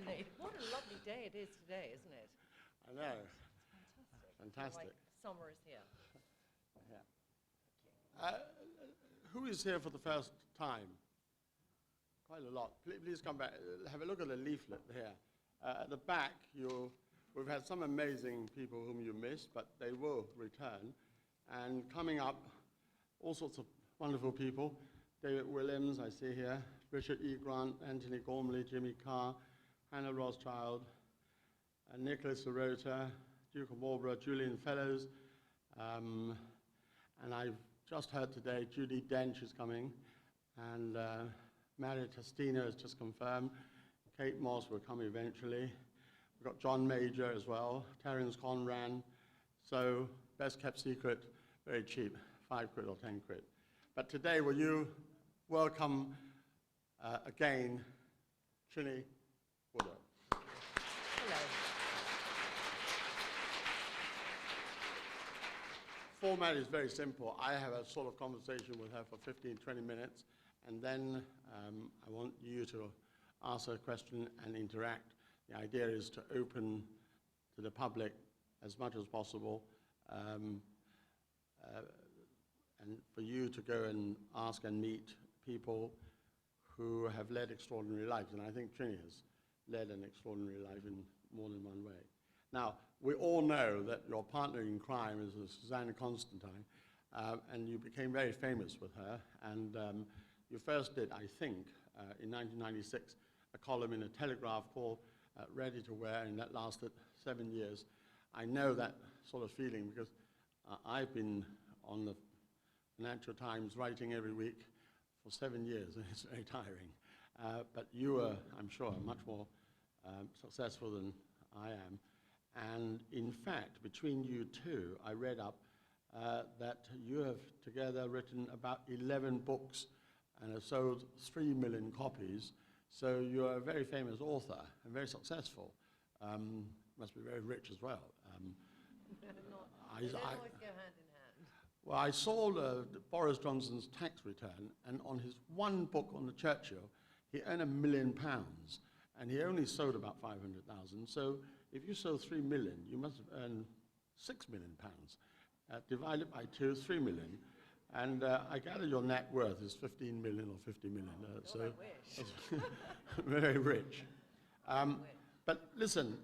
Nathan. What a lovely day it is today, isn't it? I know. It's fantastic. Fantastic. Like summer is here. Yeah. Who is here for the first time? Quite a lot. Please come back. Have a look at the leaflet here. At the back, we've had some amazing people whom you missed, but they will return. And coming up, all sorts of wonderful people. David Williams, I see here. Richard E. Grant, Anthony Gormley, Jimmy Carr, Hannah Rothschild, Nicholas Sirota, Duke of Marlborough, Julian Fellows, and I've just heard today Judy Dench is coming, and Mary Testina has just confirmed. Kate Moss will come eventually. We've got John Major as well, Terence Conran. So best kept secret, very cheap, 5 quid or 10 quid. But today, will you welcome again Trinny Woodall. Hello. Format is very simple. I have a sort of conversation with her for 15, 20 minutes, and then I want you to ask her a question and interact. The idea is to open to the public as much as possible, and for you to go and ask and meet people who have led extraordinary lives. And I think Trinny has led an extraordinary life in more than one way. Now, we all know that your partner in crime is Susanna Constantine, and you became very famous with her. And you first did, I think, in 1996, a column in a Telegraph called Ready to Wear, and that lasted 7 years. I know that sort of feeling because I've been on the Financial Times writing every week for 7 years, and it's very tiring. But you were, I'm sure, much more successful than I am. And in fact, between you two, I read up that you have together written about 11 books and have sold 3 million copies. So you're a very famous author and very successful. Must be very rich as well. They don't always go hand in hand. Well, I saw Boris Johnson's tax return, and on his one book on the Churchill, he earned £1 million, and he only sold about 500,000. So if you sold 3 million, you must have earned £6 million. Divided by 2, 3 million. And I gather your net worth is 15 million or 50 million. So I wish. Very rich. But listen,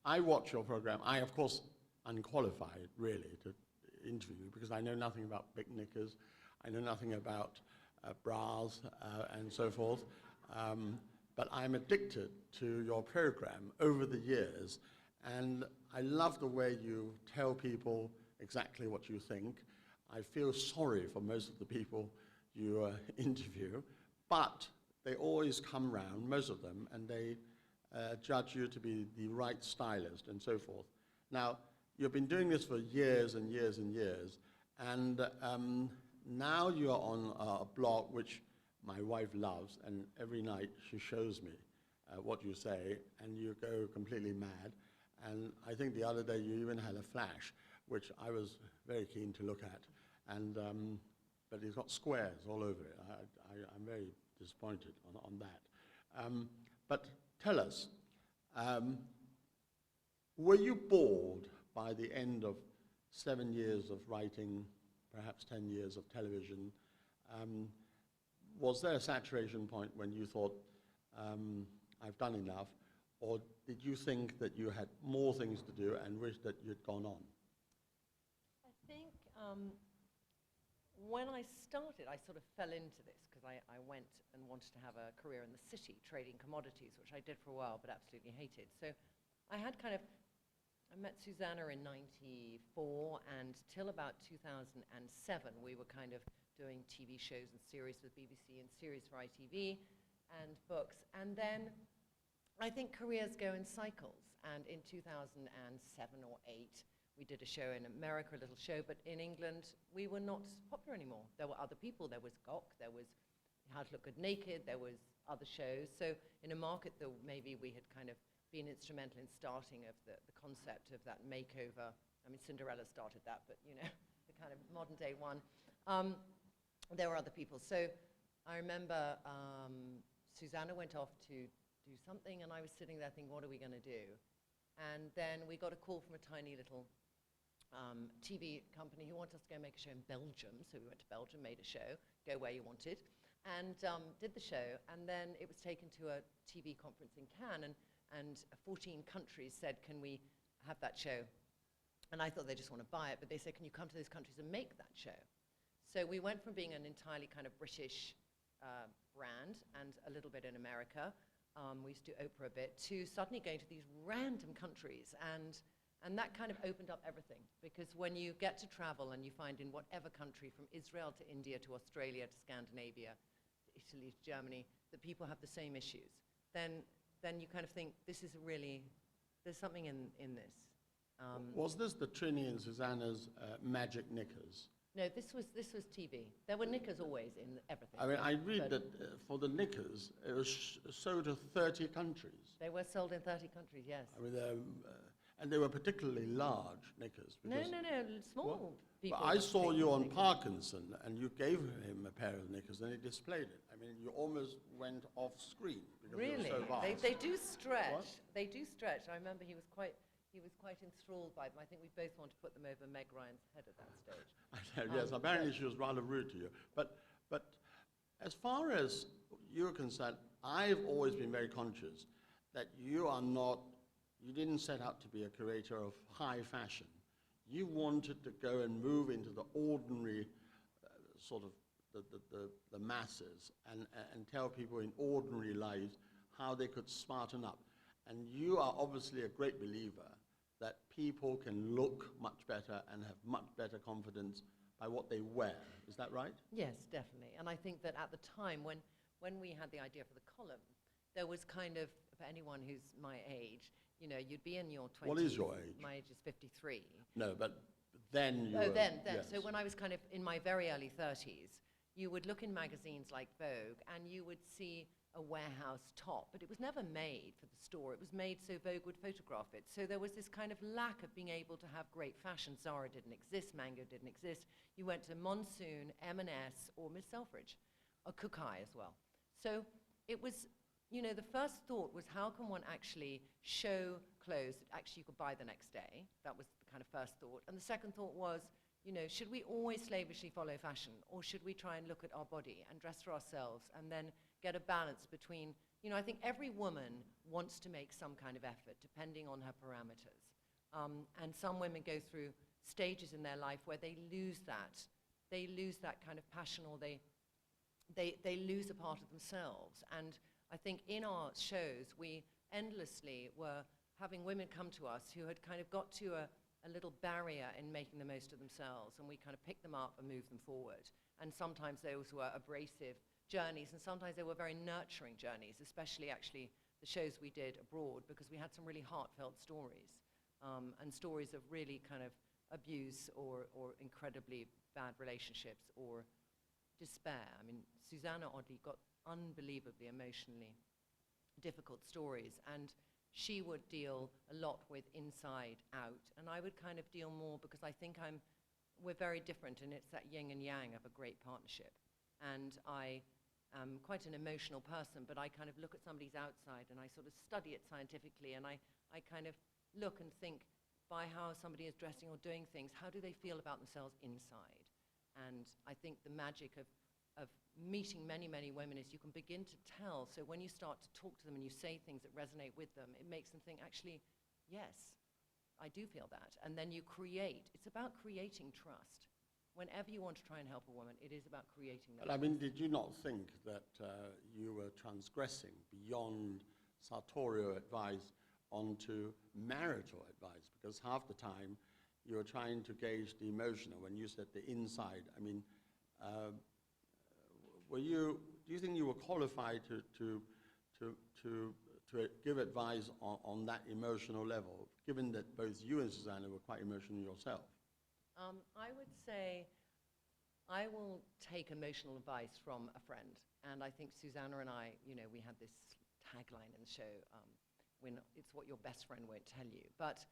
I watch your program. I, of course, unqualified, really, to interview you because I know nothing about big knickers. I know nothing about bras and so forth. But I'm addicted to your program over the years. And I love the way you tell people exactly what you think. I feel sorry for most of the people you interview, but they always come round, most of them, and they judge you to be the right stylist and so forth. Now, you've been doing this for years and years and years, and now you're on a blog which my wife loves, and every night she shows me what you say, and you go completely mad. And I think the other day you even had a flash, which I was very keen to look at. And, but it's got squares all over it. I'm very disappointed on that. But tell us, were you bored by the end of 7 years of writing, perhaps 10 years of television? Was there a saturation point when you thought, I've done enough? Or did you think that you had more things to do and wish that you'd gone on? I think when I started, I sort of fell into this because I went and wanted to have a career in the city, trading commodities, which I did for a while, but absolutely hated. So I had I met Susanna in '94, and till about 2007, we were kind of doing TV shows and series with BBC and series for ITV and books. And then I think careers go in cycles. And in 2007 or 8, we did a show in America, a little show, but in England, we were not popular anymore. There were other people. There was Gawk, there was How to Look Good Naked, there was other shows. So in a market that maybe we had kind of been instrumental in starting of the concept of that makeover. I mean, Cinderella started that, but you know, the kind of modern day one. There were other people. So I remember Susanna went off to do something, and I was sitting there thinking, what are we going to do? And then we got a call from a tiny little TV company who wanted us to go make a show in Belgium. So we went to Belgium, made a show, go where you wanted, and did the show. And then it was taken to a TV conference in Cannes, and 14 countries said, can we have that show? And I thought they just want to buy it, but they said, can you come to those countries and make that show? So we went from being an entirely kind of British brand and a little bit in America, we used to do Oprah a bit, to suddenly going to these random countries. And that kind of opened up everything, because when you get to travel and you find in whatever country, from Israel to India to Australia to Scandinavia, to Italy to Germany, that people have the same issues, then you kind of think, this is really, there's something in this. Was this the Trinny and Susanna's magic knickers? No, this was TV. There were knickers always in everything. I mean, I read that for the knickers, it was sold to 30 countries. They were sold in 30 countries, yes. I mean, and they were particularly large knickers. No, small people. But I saw you on Parkinson, and you gave him a pair of knickers, and he displayed it. I mean, you almost went off screen because really? they were so vast. They do stretch. What? They do stretch. I remember he was quite enthralled by them. I think we both want to put them over Meg Ryan's head at that stage. I know, yes, apparently she was rather rude to you. But as far as you're concerned, I've always been very conscious that you didn't set out to be a curator of high fashion. You wanted to go and move into the ordinary sort of the masses and tell people in ordinary lives how they could smarten up. And you are obviously a great believer that people can look much better and have much better confidence by what they wear. Is that right? Yes, definitely. And I think that at the time when we had the idea for the column, there was kind of, for anyone who's my age, you know, you'd be in your 20s. What is your age? My age is 53. No, but then you were... then. Yes. So when I was kind of in my very early 30s, you would look in magazines like Vogue and you would see a warehouse top, but it was never made for the store. It was made so Vogue would photograph it. So there was this kind of lack of being able to have great fashion. Zara didn't exist, Mango didn't exist. You went to Monsoon, M&S, or Miss Selfridge, or Kukai as well. So it was, you know, the first thought was, how can one actually show clothes that actually you could buy the next day? That was the kind of first thought. And the second thought was, you know, should we always slavishly follow fashion, or should we try and look at our body and dress for ourselves and then get a balance between, you know, I think every woman wants to make some kind of effort depending on her parameters. And some women go through stages in their life where they lose that kind of passion, or they lose a part of themselves. And I think in our shows, we endlessly were having women come to us who had kind of got to a little barrier in making the most of themselves, and we kind of picked them up and moved them forward. And sometimes those were abrasive journeys, and sometimes they were very nurturing journeys, especially actually the shows we did abroad, because we had some really heartfelt stories, and stories of really kind of abuse or incredibly bad relationships or despair. I mean, Susanna oddly got unbelievably emotionally difficult stories, and she would deal a lot with inside out, and I would kind of deal more because I think we're very different, and it's that yin and yang of a great partnership. And I am quite an emotional person, but I kind of look at somebody's outside and I sort of study it scientifically, and I kind of look and think, by how somebody is dressing or doing things, how do they feel about themselves inside? And I think the magic of meeting many, many women is you can begin to tell. So when you start to talk to them and you say things that resonate with them, it makes them think, actually, yes, I do feel that. And then you create. It's about creating trust. Whenever you want to try and help a woman, it is about creating that. But I mean, did you not think that you were transgressing beyond sartorial advice onto marital advice? Because half the time you were trying to gauge the emotional. When you said the inside, I mean, do you think you were qualified to give advice on that emotional level, given that both you and Susanna were quite emotional yourself? I would say I will take emotional advice from a friend, and I think Susanna and I, you know, we had this tagline in the show, when it's what your best friend won't tell you. But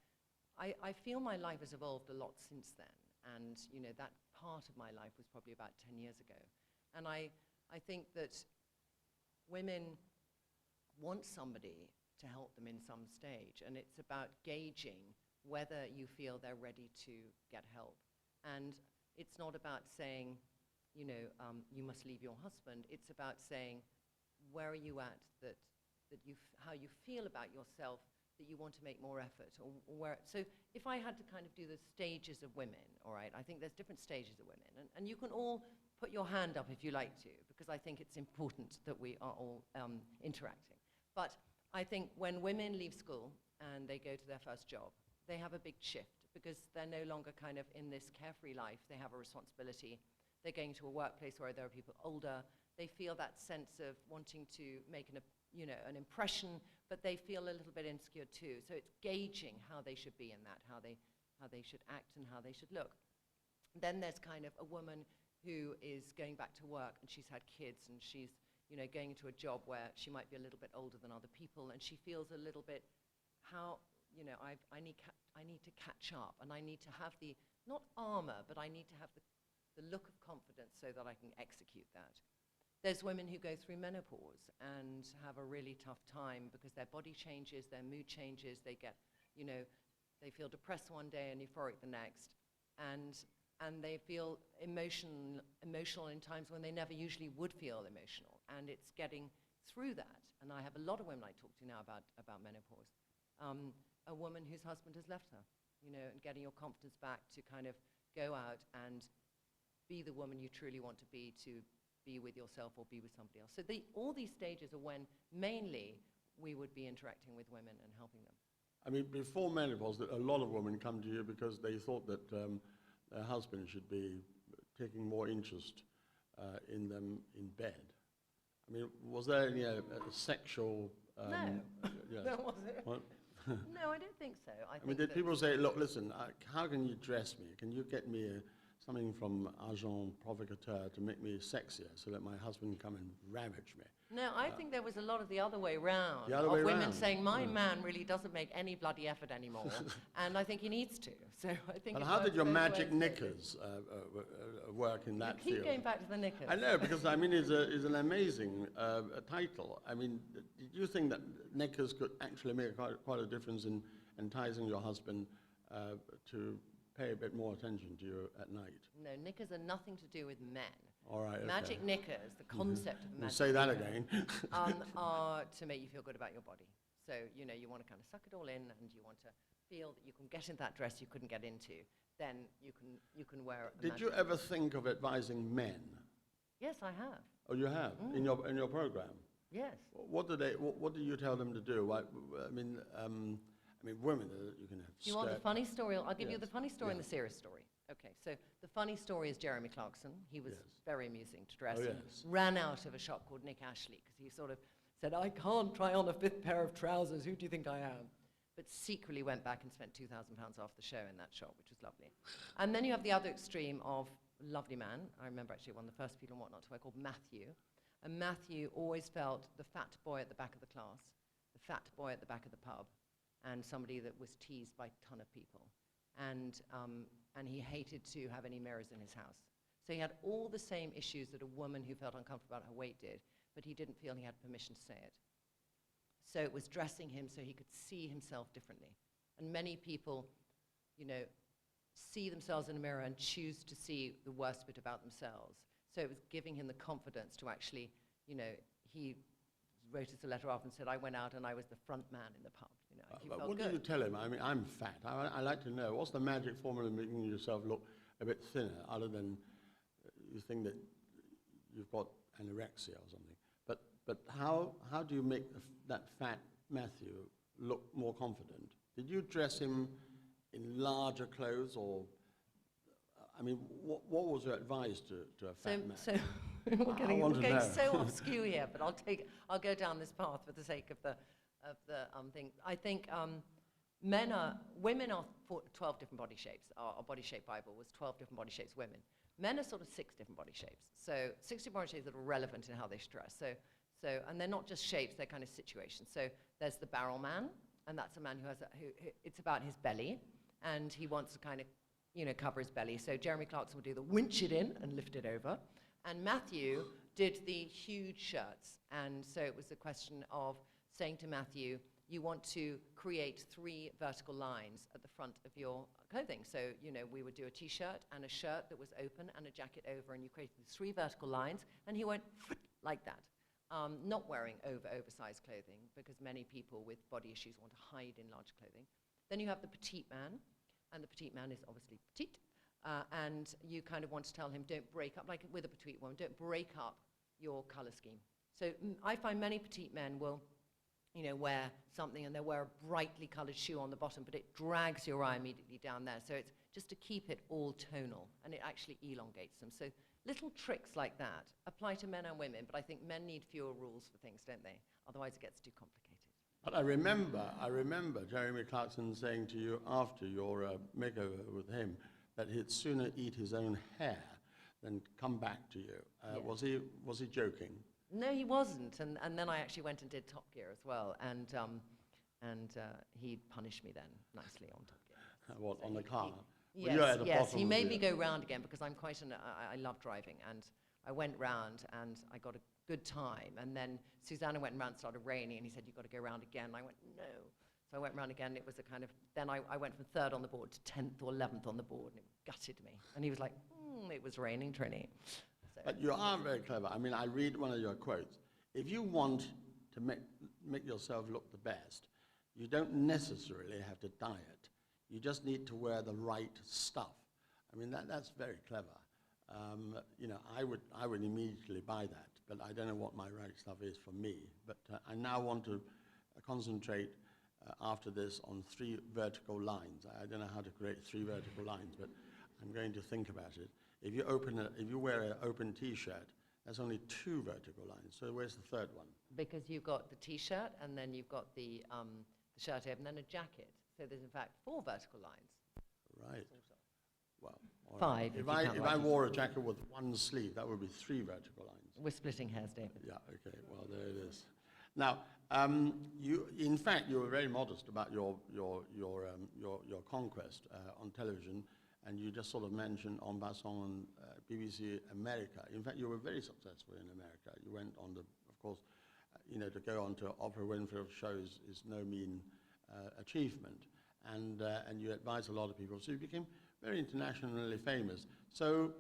I feel my life has evolved a lot since then, and you know, that part of my life was probably about 10 years ago. And I think that women want somebody to help them in some stage, and it's about gauging whether you feel they're ready to get help. And it's not about saying, you know, you must leave your husband. It's about saying, where are you at that how you feel about yourself, that you want to make more effort, or where. So if I had to kind of do the stages of women, all right, I think there's different stages of women, and you can all put your hand up if you like to, because I think it's important that we are all interacting. But I think when women leave school and they go to their first job, they have a big shift, because they're no longer kind of in this carefree life. They have a responsibility. They're going to a workplace where there are people older. They feel that sense of wanting to make an impression, but they feel a little bit insecure too. So it's gauging how they should be in that, how they should act and how they should look. Then there's kind of a woman who is going back to work, and she's had kids, and she's, you know, going into a job where she might be a little bit older than other people, and she feels a little bit, how, you know, I need to catch up, and I need to have the, not armor, but I need to have the look of confidence so that I can execute that. There's women who go through menopause and have a really tough time because their body changes, their mood changes, they get, you know, they feel depressed one day and euphoric the next, and they feel emotional in times when they never usually would feel emotional, and it's getting through that. And I have a lot of women I talk to now about menopause. A woman whose husband has left her, you know, and getting your confidence back to kind of go out and be the woman you truly want to be with yourself or be with somebody else. So all these stages are when mainly we would be interacting with women and helping them. I mean, before menopause, a lot of women come to you because they thought that their husband should be taking more interest in them in bed. I mean, was there any sexual... No, yes. there wasn't. What? No, I don't think so. I mean, did people say, look, listen, how can you dress me? Can you get me something from Agent Provocateur to make me sexier so that my husband can come and ravage me? No, I think there was a lot of the other way round. The other way women round. saying, my man really doesn't make any bloody effort anymore, and I think he needs to. So I think. And how did your magic knickers work in that You keep field? going back to the knickers. I know, because I mean, it's an amazing title. I mean, did you think that knickers could actually make quite a difference in enticing your husband to pay a bit more attention to you at night? No, knickers are nothing to do with men. All right, okay. Magic knickers, the concept of magic Say that knickers, again. are to make you feel good about your body. So, you know, you want to kind of suck it all in, and you want to feel that you can get into that dress you couldn't get into. Then you can wear it. Did you ever think of advising men? Yes, I have. Oh, you have? In your program? Yes. What do you tell them to do? I mean, women, you can have Do you want the funny story? I'll give you Yes. the funny story and Yeah. the serious story. Okay, so the funny story is Jeremy Clarkson. He was Yes. very amusing to dress. Oh, He yes. ran out of a shop called Nick Ashley because he sort of said, I can't try on a 5th pair of trousers. Who do you think I am? But secretly went back and spent £2,000 off the show in that shop, which was lovely. And then you have the other extreme of a lovely man. I remember actually one of the first people and whatnot to wear called Matthew. And Matthew always felt the fat boy at the back of the class, the fat boy at the back of the pub, and somebody that was teased by a ton of people. And he hated to have any mirrors in his house. So he had all the same issues that a woman who felt uncomfortable about her weight did, but he didn't feel he had permission to say it. So it was dressing him so he could see himself differently. And many people, you know, see themselves in a mirror and choose to see the worst bit about themselves. So it was giving him the confidence to actually, you know, he wrote us a letter off and said, I went out and I was the front man in the pub. You know, he felt what good. do you tell him? I mean, I'm fat. I like to know, what's the magic formula in making yourself look a bit thinner, other than you think that you've got anorexia or something? But how do you make that fat Matthew look more confident? Did you dress him in larger clothes, or, I mean, what was your advice to a fat man? So we're getting so off skew here, but I'll go down this path for the sake of the thing. I think women are 12 different body shapes. Our body shape Bible was 12 different body shapes women. Men are sort of 6 different body shapes. So 6 different body shapes that are relevant in how they dress. So and they're not just shapes, they're kind of situations. So there's the barrel man, and that's a man who it's about his belly, and he wants to kind of, you know, cover his belly. So Jeremy Clarkson would do the winch it in and lift it over. And Matthew did the huge shirts. And so it was a question of saying to Matthew, you want to create 3 vertical lines at the front of your clothing. So, you know, we would do a T-shirt and a shirt that was open and a jacket over, and you created these 3 vertical lines, and he went like that. Not wearing oversized clothing, because many people with body issues want to hide in large clothing. Then you have the petite man, and the petite man is obviously petite, and you kind of want to tell him, don't break up, like with a petite woman, don't break up your color scheme. So I find many petite men will, you know, wear something and they'll wear a brightly colored shoe on the bottom, but it drags your eye immediately down there. So it's just to keep it all tonal, and it actually elongates them. So little tricks like that apply to men and women, but I think men need fewer rules for things, don't they? Otherwise it gets too complicated. But I remember Jeremy Clarkson saying to you after your makeover with him that he'd sooner eat his own hair than come back to you. Yeah. Was he joking? No, he wasn't, and then I actually went and did Top Gear as well, and he punished me then nicely on Top Gear. What, So on the car? Yes, he made me go round again, because I'm quite I love driving, and I went round and I got a good time, and then Susanna went round, started raining, and he said, you've got to go round again, and I went, no. So I went round again, it was a kind of, then I went from 3rd on the board to 10th or 11th on the board, and it gutted me, and he was like, it was raining, Trinny. So, But you are very clever. I mean, I read one of your quotes. If you want to make yourself look the best, you don't necessarily have to diet. You just need to wear the right stuff. I mean, that's very clever. You know, I would immediately buy that, but I don't know what my right stuff is for me. But I now want to concentrate after this on 3 vertical lines. I don't know how to create 3 vertical lines, but I'm going to think about it. If you wear an open T-shirt, that's only 2 vertical lines. So where's the 3rd one? because you've got the T-shirt, and then you've got the shirt over, and then a jacket. So there's, in fact, 4 vertical lines. Right. Well, all 5. If I wore a jacket with 1 sleeve, that would be 3 vertical lines. We're splitting hairs, David. Yeah, okay, well, there it is. Now, in fact, you were very modest about your conquest on television, and you just sort of mentioned En Passant on BBC America. In fact, you were very successful in America. You went on the, of course, you know, to go on to Oprah Winfrey shows is no mean achievement, and you advised a lot of people. So you became very internationally famous. So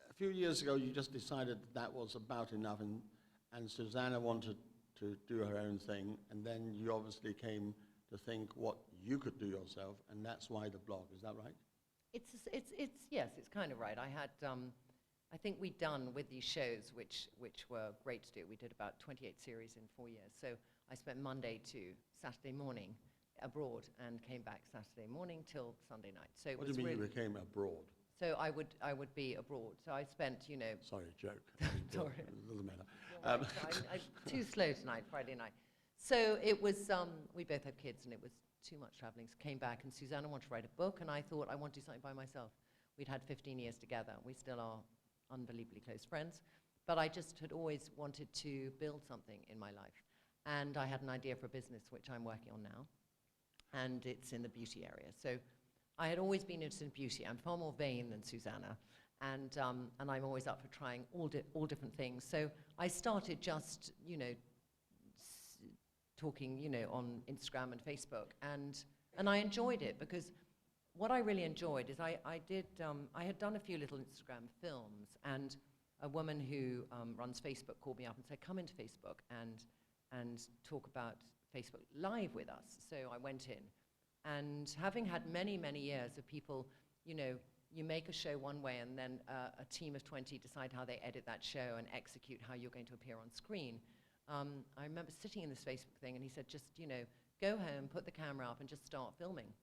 a few years ago, you just decided that was about enough, and Susanna wanted to do her own thing, and then you obviously came to think what you could do yourself, and that's why the blog. Is that right? Yes, it's kind of right. I had, I think we'd done with these shows, which were great to do. We did about 28 series in 4 years. So I spent Monday to Saturday morning abroad and came back Saturday morning till Sunday night. So What do you mean you became abroad? So I would be abroad. So I spent, you know. Sorry, joke. Sorry. It doesn't matter. I'm too slow tonight, Friday night. So it was, we both had kids, and it was too much traveling. So came back, and Susanna wanted to write a book, and I thought, I want to do something by myself. We'd had 15 years together. We still are unbelievably close friends. But I just had always wanted to build something in my life. And I had an idea for a business, which I'm working on now. And it's in the beauty area. So I had always been interested in beauty. I'm far more vain than Susanna. And I'm always up for trying all different things. So I started just, you know, talking, you know, on Instagram and Facebook, and I enjoyed it, because what I really enjoyed is I had done a few little Instagram films, and a woman who runs Facebook called me up and said, come into Facebook and talk about Facebook Live with us. So I went in, and having had many, many years of people, you know, you make a show one way, and then a team of 20 decide how they edit that show and execute how you're going to appear on screen. I remember sitting in this Facebook thing, and he said, just, you know, go home, put the camera up, and just start filming.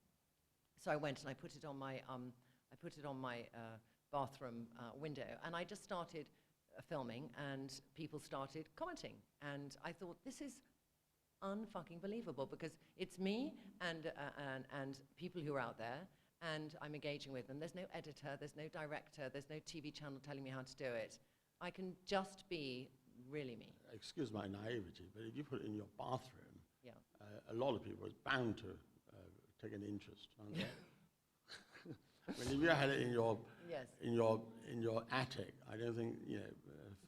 So I went, and I put it on my bathroom window, and I just started filming, and people started commenting. And I thought, this is unfucking believable, because it's me and people who are out there, and I'm engaging with them. There's no editor, there's no director, there's no TV channel telling me how to do it. I can just be really me. Excuse my naivety, but if you put it in your bathroom, Yeah. A lot of people are bound to take an interest, aren't they? I mean, if you had it in your Yes. in your attic. I don't think, you know.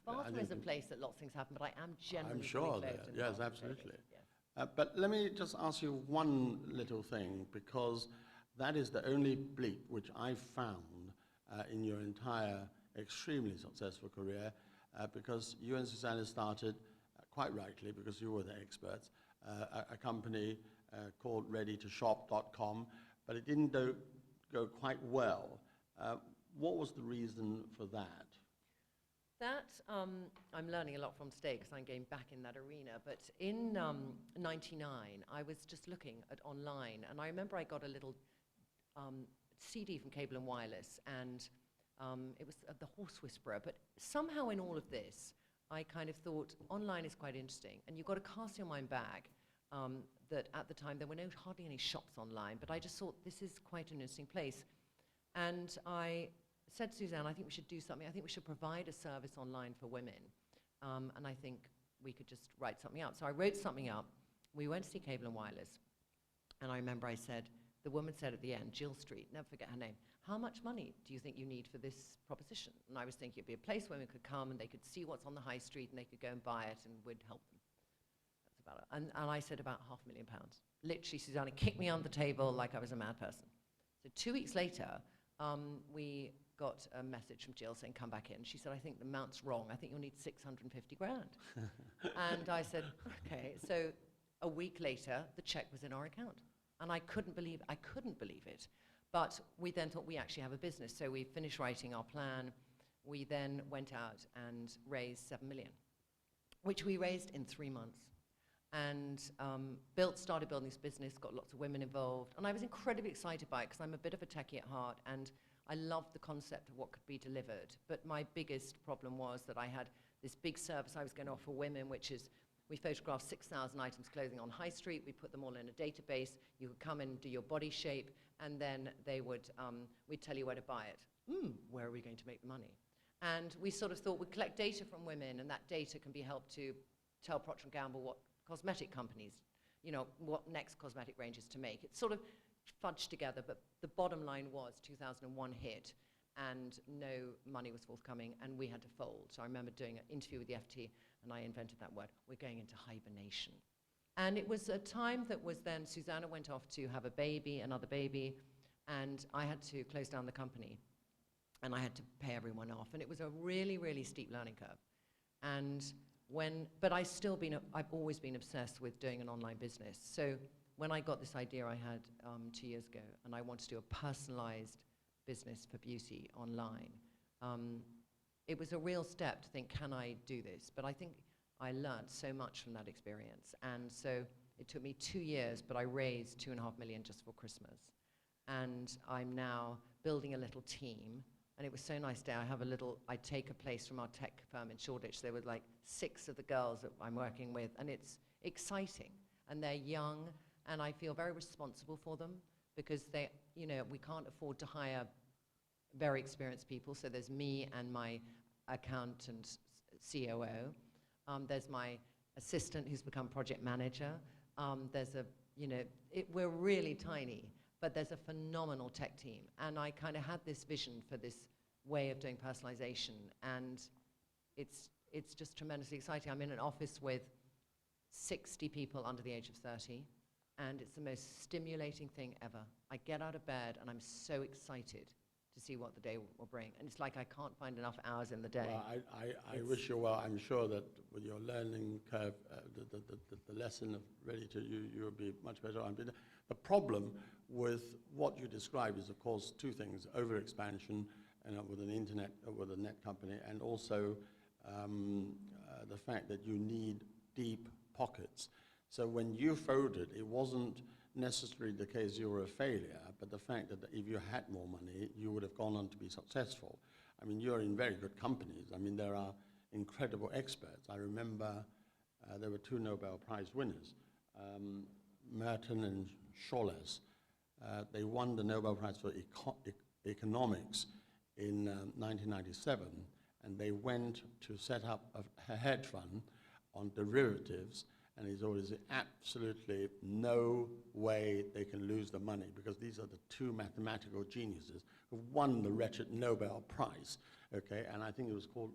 The bathroom is a place that lots of things happen, but I am generally I'm sure fully that, clothed in the yes, bathroom absolutely. daily. Yes. But let me just ask you one little thing, because that is the only bleep which I found in your entire extremely successful career, because you and Susanna started, quite rightly, because you were the experts, a company called readytoshop.com, but it didn't go quite well. What was the reason for that? That, I'm learning a lot from today because I'm getting back in that arena. But in '99, I was just looking at online, and I remember I got a little CD from Cable and Wireless, and it was The Horse Whisperer. But somehow in all of this, I kind of thought online is quite interesting, and you've got to cast your mind back that at the time there were hardly any shops online, but I just thought this is quite an interesting place. And I said to Suzanne, I think we should do something. I think we should provide a service online for women. And I think we could just write something up. So I wrote something up. We went to see Cable and Wireless. And I remember I said, the woman said at the end, Jill Street, never forget her name, how much money do you think you need for this proposition? And I was thinking it'd be a place where women could come and they could see what's on the high street and they could go and buy it and we'd help them. That's about it. And I said about £500,000. Literally, Susanna kicked me on the table like I was a mad person. So 2 weeks later, we got a message from Jill saying, come back in. She said, I think the amount's wrong. I think you'll need 650 grand. And I said, okay. So a week later, the check was in our account. And I couldn't believe it. But we then thought we actually have a business. So we finished writing our plan. We then went out and raised 7 million, which we raised in 3 months. And started building this business, got lots of women involved. And I was incredibly excited by it because I'm a bit of a techie at heart. And I loved the concept of what could be delivered. But my biggest problem was that I had this big service I was going to offer women, which is we photographed 6,000 items of clothing on High Street. We put them all in a database. You could come and do your body shape, and then they would, we'd tell you where to buy it. Where are we going to make the money? And we sort of thought we'd collect data from women, and that data can be helped to tell Procter & Gamble what cosmetic companies, you know, what next cosmetic ranges to make. It's sort of fudged together, but the bottom line was 2001 hit, and no money was forthcoming, and we had to fold. So I remember doing an interview with the FT, and I invented that word. We're going into hibernation. And it was a time that was then, Susanna went off to have a baby, another baby, and I had to close down the company, and I had to pay everyone off. And it was a really, really steep learning curve. And but I've always been obsessed with doing an online business. So when I got this idea I had 2 years ago, and I wanted to do a personalized business for beauty online, it was a real step to think, can I do this? But I think I learned so much from that experience. And so it took me 2 years, but I raised 2.5 million just for Christmas. And I'm now building a little team. And it was so nice today. I take a place from our tech firm in Shoreditch. There were like 6 of the girls that I'm working with, and it's exciting. And they're young, and I feel very responsible for them because we can't afford to hire very experienced people. So there's me and my accountant, COO. There's my assistant who's become project manager. We're really tiny, but there's a phenomenal tech team. And I kind of had this vision for this way of doing personalization, and it's just tremendously exciting. I'm in an office with 60 people under the age of 30, and it's the most stimulating thing ever. I get out of bed, and I'm so excited to see what the day will bring. And it's like I can't find enough hours in the day. Well, I wish you well. I'm sure that with your learning curve, the lesson of ready to you'll be much better on. The problem with what you describe is, of course, 2 things: overexpansion, with an internet, with a net company, and also the fact that you need deep pockets. So when you folded, it wasn't necessarily the case you were a failure, but the fact that if you had more money, you would have gone on to be successful. I mean, you're in very good companies. I mean, there are incredible experts. I remember there were 2 Nobel Prize winners, Merton and Scholes. They won the Nobel Prize for economics in 1997, and they went to set up a hedge fund on derivatives, and he's always absolutely no way they can lose the money, because these are the two mathematical geniuses who won the wretched Nobel Prize, okay, and I think it was called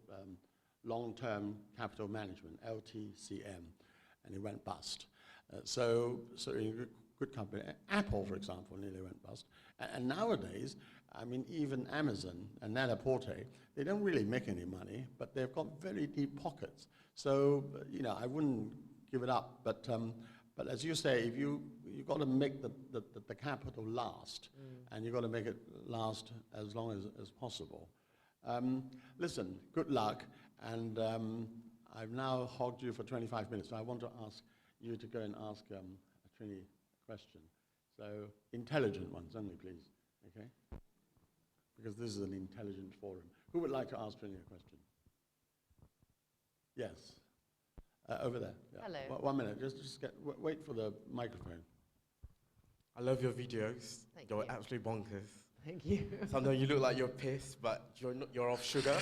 Long-Term Capital Management, LTCM, and it went bust. So in good company. Apple, for example, nearly went bust. And nowadays, I mean, even Amazon and Net-a-Porter, they don't really make any money, but they've got very deep pockets. So, you know, I wouldn't give it up. But as you say, if you've got to make the capital last, and you've got to make it last as long as possible. Listen, good luck. And I've now hogged you for 25 minutes, so I want to ask you to go and ask Trinny a question. So, intelligent ones only, please, okay? Because this is an intelligent forum. Who would like to ask Trinny a question? Yes. Over there. Yeah. Hello. 1 minute, just wait for the microphone. I love your videos. Thank You're you. absolutely bonkers. Thank you. Sometimes you look like you're pissed, but you're off sugar.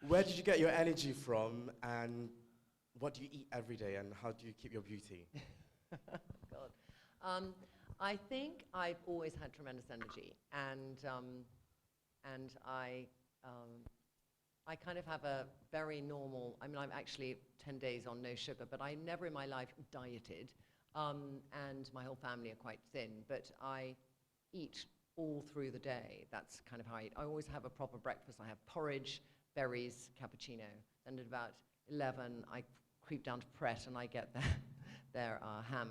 Where did you get your energy from, and what do you eat every day, and how do you keep your beauty? God. I think I've always had tremendous energy, and I kind of have a very normal, I mean, I'm actually 10 days on no sugar, but I never in my life dieted, and my whole family are quite thin, but I eat all through the day. That's kind of how I eat. I always have a proper breakfast. I have porridge, berries, cappuccino. Then at about 11, I creep down to Pret and I get their ham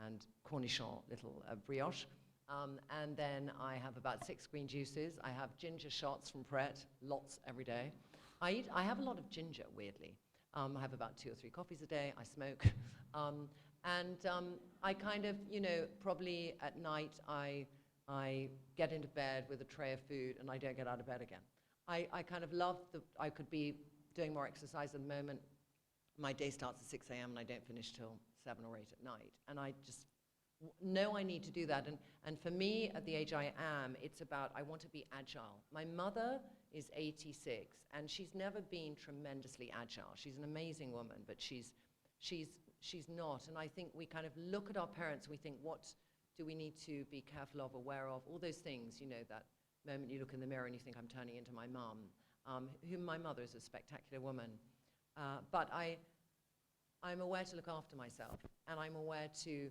and cornichon little brioche. And then I have about 6 green juices. I have ginger shots from Pret, lots every day. I have a lot of ginger, weirdly. I have about 2 or 3 coffees a day. I smoke. I kind of, you know, probably at night I get into bed with a tray of food and I don't get out of bed again. I kind of love I could be doing more exercise at the moment. My day starts at 6 a.m. and I don't finish till 7 or 8 at night. And I just know I need to do that. And for me, at the age I am, it's about I want to be agile. My mother is 86 and she's never been tremendously agile. She's an amazing woman, but she's not. And I think we kind of look at our parents and we think, what do we need to be careful of, aware of? All those things, you know, that moment you look in the mirror and you think, I'm turning into my mum, whom my mother is a spectacular woman. But I'm aware to look after myself, and I'm aware to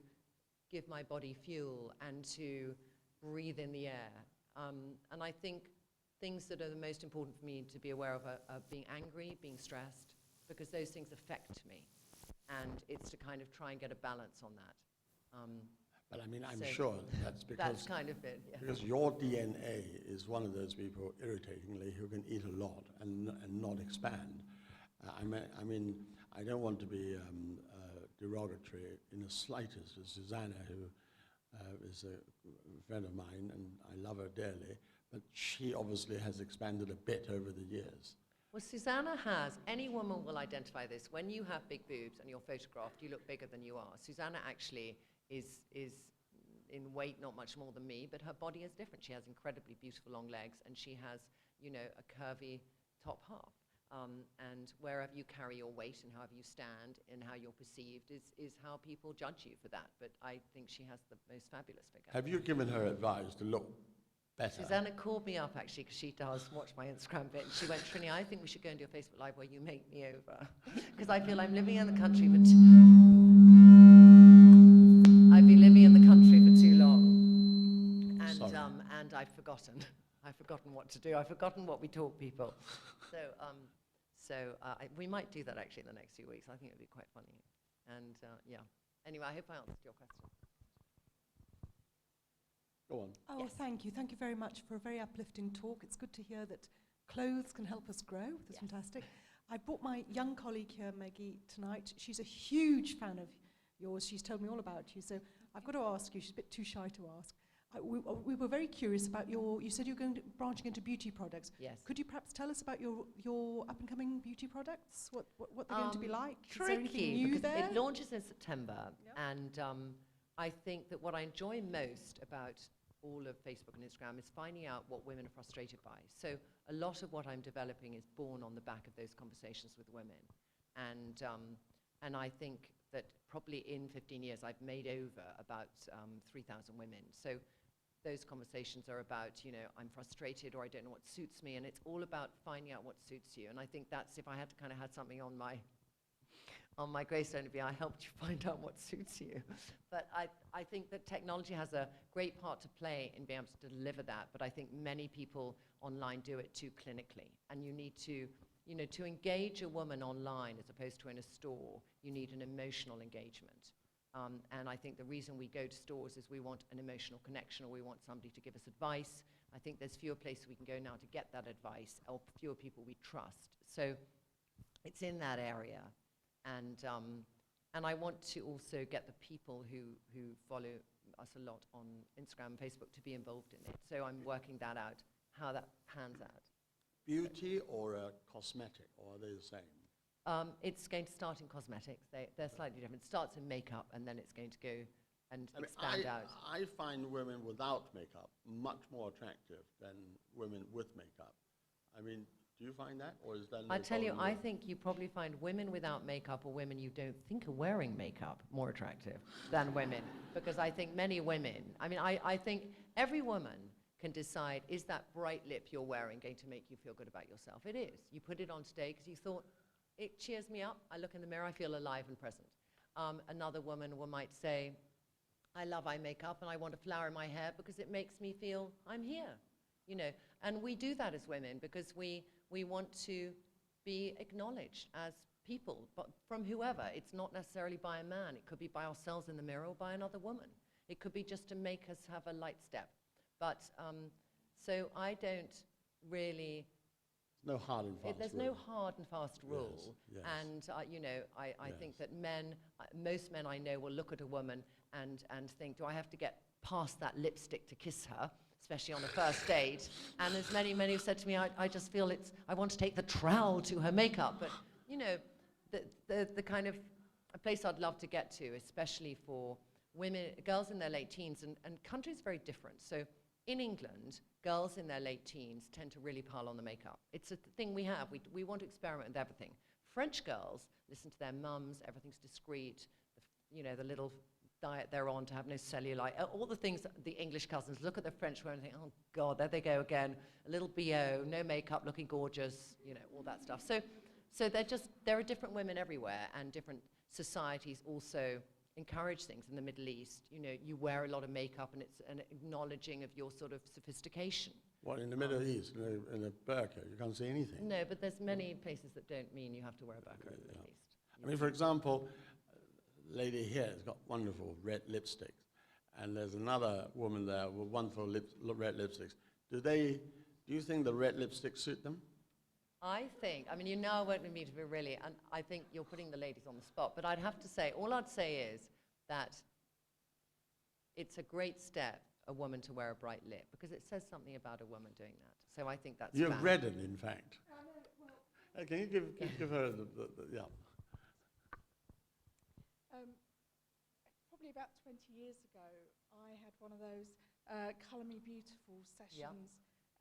give my body fuel and to breathe in the air. And I think things that are the most important for me to be aware of are being angry, being stressed, because those things affect me. And it's to kind of try and get a balance on that. But I mean, I'm So sure that's because, that's kind of it, yeah. because your DNA is one of those people, irritatingly, who can eat a lot and not expand. I mean, I don't want to be derogatory in the slightest to Susanna, who is a friend of mine, and I love her dearly, but she obviously has expanded a bit over the years. Well, Susanna has. Any woman will identify this. When you have big boobs and you're photographed, you look bigger than you are. Susanna actually is in weight not much more than me, but her body is different. She has incredibly beautiful long legs, and she has, you know, a curvy top half. And wherever you carry your weight and however you stand and how you're perceived is how people judge you for that. But I think she has the most fabulous figure. Have you given her advice to look better? Susanna called me up, actually, because she does watch my Instagram bit. And she went, Trinny, I think we should go and do a Facebook Live where you make me over. Because I feel I'm living in the country for I've been living in the country for too long. And I've forgotten. I've forgotten what to do. I've forgotten what we taught people. So we might do that actually in the next few weeks. I think it would be quite funny. And yeah. Anyway, I hope I answered your question. Go on. Oh, Yes. thank you. Thank you very much for a very uplifting talk. It's good to hear that clothes can help us grow. That's Yes. fantastic. I brought my young colleague here, Maggie, tonight. She's a huge fan of yours. She's told me all about you. So I've got to ask you, she's a bit too shy to ask. We were very curious about you said you're going to branching into beauty products. Yes. Could you perhaps tell us about your up-and-coming beauty products? What they're going to be like? Is there anything Tricky, new because there? it launches in September. Yep. And I think that what I enjoy most about all of Facebook and Instagram is finding out what women are frustrated by. So a lot of what I'm developing is born on the back of those conversations with women. And And I think that probably in 15 years, I've made over about 3,000 women. So those conversations are about, you know, I'm frustrated or I don't know what suits me. And it's all about finding out what suits you. And I think that's, if I had to kind of had something on my gravestone, it'd be, I helped you find out what suits you. But I think that technology has a great part to play in being able to deliver that. But I think many people online do it too clinically. And you need to, you know, to engage a woman online as opposed to in a store, you need an emotional engagement. And I think the reason we go to stores is we want an emotional connection, or we want somebody to give us advice. I think there's fewer places we can go now to get that advice, or fewer people we trust. So it's in that area. And I want to also get the people who follow us a lot on Instagram and Facebook to be involved in it. So I'm working that out, how that pans out. Beauty or cosmetic, or are they the same? It's going to start in cosmetics. They're slightly different. It starts in makeup, and then it's going to go and expand out. I find women without makeup much more attractive than women with makeup. I mean, do you find that, or is that? I tell you, I think you probably find women without makeup, or women you don't think are wearing makeup, more attractive than women. Because I think many women, I mean, I think every woman can decide, is that bright lip you're wearing going to make you feel good about yourself? It is. You put it on today because you thought, it cheers me up. I look in the mirror, I feel alive and present. Another woman might say, I love eye makeup and I want a flower in my hair because it makes me feel I'm here, you know. And we do that as women because we want to be acknowledged as people, but from whoever. It's not necessarily by a man. It could be by ourselves in the mirror or by another woman. It could be just to make us have a light step. But so I don't really. No hard and fast there's rule. no hard and fast rule. Yes. And you know, I Yes. think that men, most men I know will look at a woman and think, do I have to get past that lipstick to kiss her, especially on a first date? And there's many who've said to me, I just feel I want to take the trowel to her makeup. But you know, the kind of a place I'd love to get to, especially for women, girls in their late teens, and countries very different. So in England, girls in their late teens tend to really pile on the makeup. It's a thing we have. We want to experiment with everything. French girls listen to their mums, everything's discreet, you know, the little diet they're on to have no cellulite, all the things that the English cousins look at the French women and think, oh God, there they go again, a little BO, no makeup, looking gorgeous, you know, all that stuff. So there are different women everywhere, and different societies also encourage things. In the Middle East, you know, you wear a lot of makeup and it's an acknowledging of your sort of sophistication. What, in the Middle East, in a burqa, you can't see anything? No, but there's many places that don't mean you have to wear a burqa in the Middle East. I mean, for example, a lady here has got wonderful red lipsticks, and there's another woman there with wonderful red lipsticks. Do you think the red lipsticks suit them? I think, I mean, you know I won't need to be really, and I think you're putting the ladies on the spot, but I'd have to say, all I'd say is that it's a great step, a woman to wear a bright lip, because it says something about a woman doing that. So I think that's You've reddened, in fact. Can you give her the yeah. Probably about 20 years ago, I had one of those Colour Me Beautiful sessions.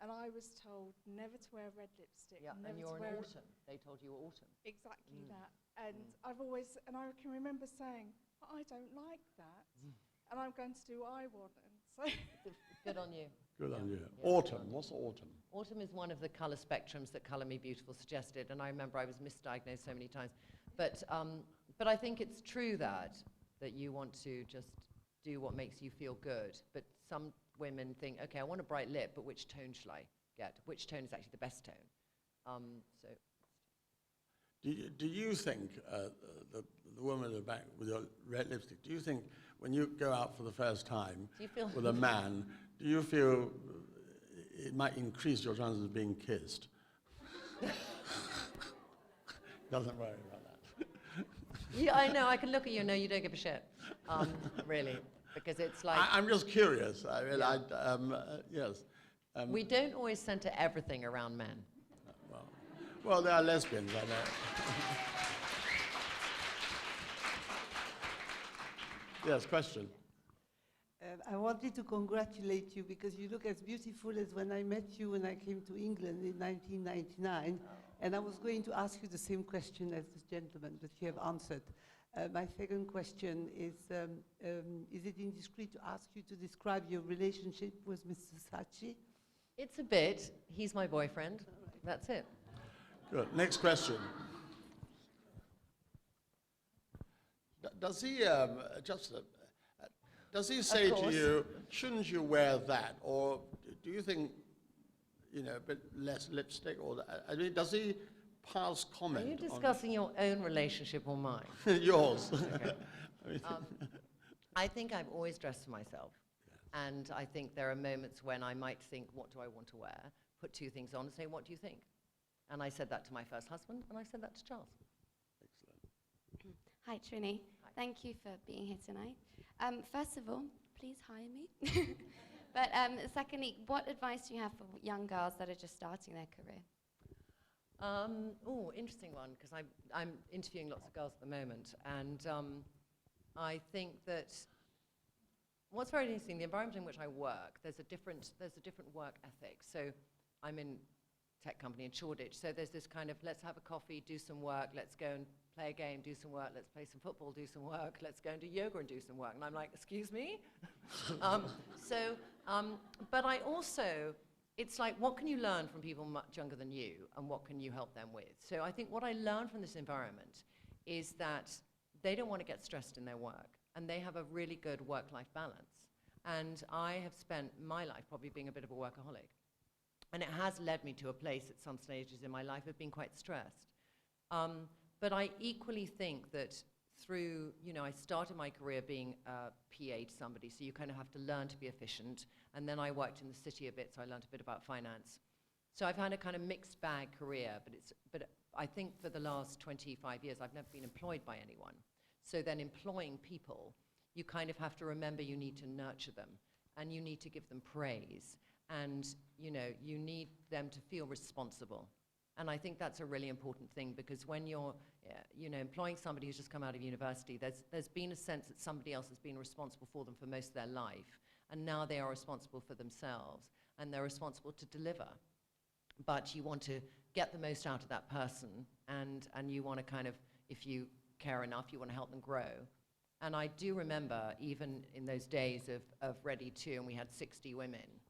And I was told never to wear red lipstick. Yeah, never and you're to in wear autumn. They told you autumn. Exactly that. And I can remember saying, I don't like that. And I'm going to do what I want. And so Good on you. Good on you. Yeah. Autumn, what's autumn? Autumn is one of the colour spectrums that Colour Me Beautiful suggested, and I remember I was misdiagnosed so many times. But I think it's true that you want to just do what makes you feel good. But some women think, okay, I want a bright lip, but which tone shall I get? Which tone is actually the best tone? Do you think, the woman at the back with your red lipstick, do you think when you go out for the first time with a man, do you feel it might increase your chances of being kissed? Doesn't worry about that. Yeah, I know, I can look at you and know you don't give a shit, really, because it's like... I'm just curious. I mean, Yeah. yes. We don't always center everything around men. Well, there are lesbians, I know. Yes, question. I wanted to congratulate you because you look as beautiful as when I met you when I came to England in 1999. And I was going to ask you the same question as this gentleman, but you have answered. My second question is it indiscreet to ask you to describe your relationship with Mr. Saatchi? It's a bit. He's my boyfriend. That's it. Good. Next question. Does he does he say to you, shouldn't you wear that, or do you think, you know, a bit less lipstick, or I mean, does he pass comment? Are you discussing your own relationship or mine? Yours. Okay. I mean, I think I've always dressed for myself. And I think there are moments when I might think, what do I want to wear? Put two things on and say, what do you think? And I said that to my first husband, and I said that to Charles. Excellent. Hi, Trinny. Hi. Thank you for being here tonight. First of all, please hire me. But secondly, what advice do you have for young girls that are just starting their career? Interesting one, because I'm interviewing lots of girls at the moment, and I think that what's very interesting, the environment in which I work, there's a different work ethic. So I'm in tech company in Shoreditch, so there's this kind of, let's have a coffee, do some work, let's go and play a game, do some work, let's play some football, do some work, let's go and do yoga and do some work. And I'm like, excuse me? But I also, it's like, what can you learn from people much younger than you, and what can you help them with? So I think what I learned from this environment is that they don't want to get stressed in their work, and they have a really good work-life balance. And I have spent my life probably being a bit of a workaholic. And it has led me to a place at some stages in my life of being quite stressed. But I equally think that through, you know, I started my career being a PA to somebody, so you kind of have to learn to be efficient. And then I worked in the city a bit, so I learned a bit about finance. So I've had a kind of mixed bag career, but I think for the last 25 years, I've never been employed by anyone. So then employing people, you kind of have to remember you need to nurture them, and you need to give them praise, and you know, you need them to feel responsible. And I think that's a really important thing, because when you're you know, employing somebody who's just come out of university, there's been a sense that somebody else has been responsible for them for most of their life, and now they are responsible for themselves, and they're responsible to deliver. But you want to get the most out of that person, and you want to kind of, if you care enough, you want to help them grow. And I do remember, even in those days of Ready 2, and we had 60 women,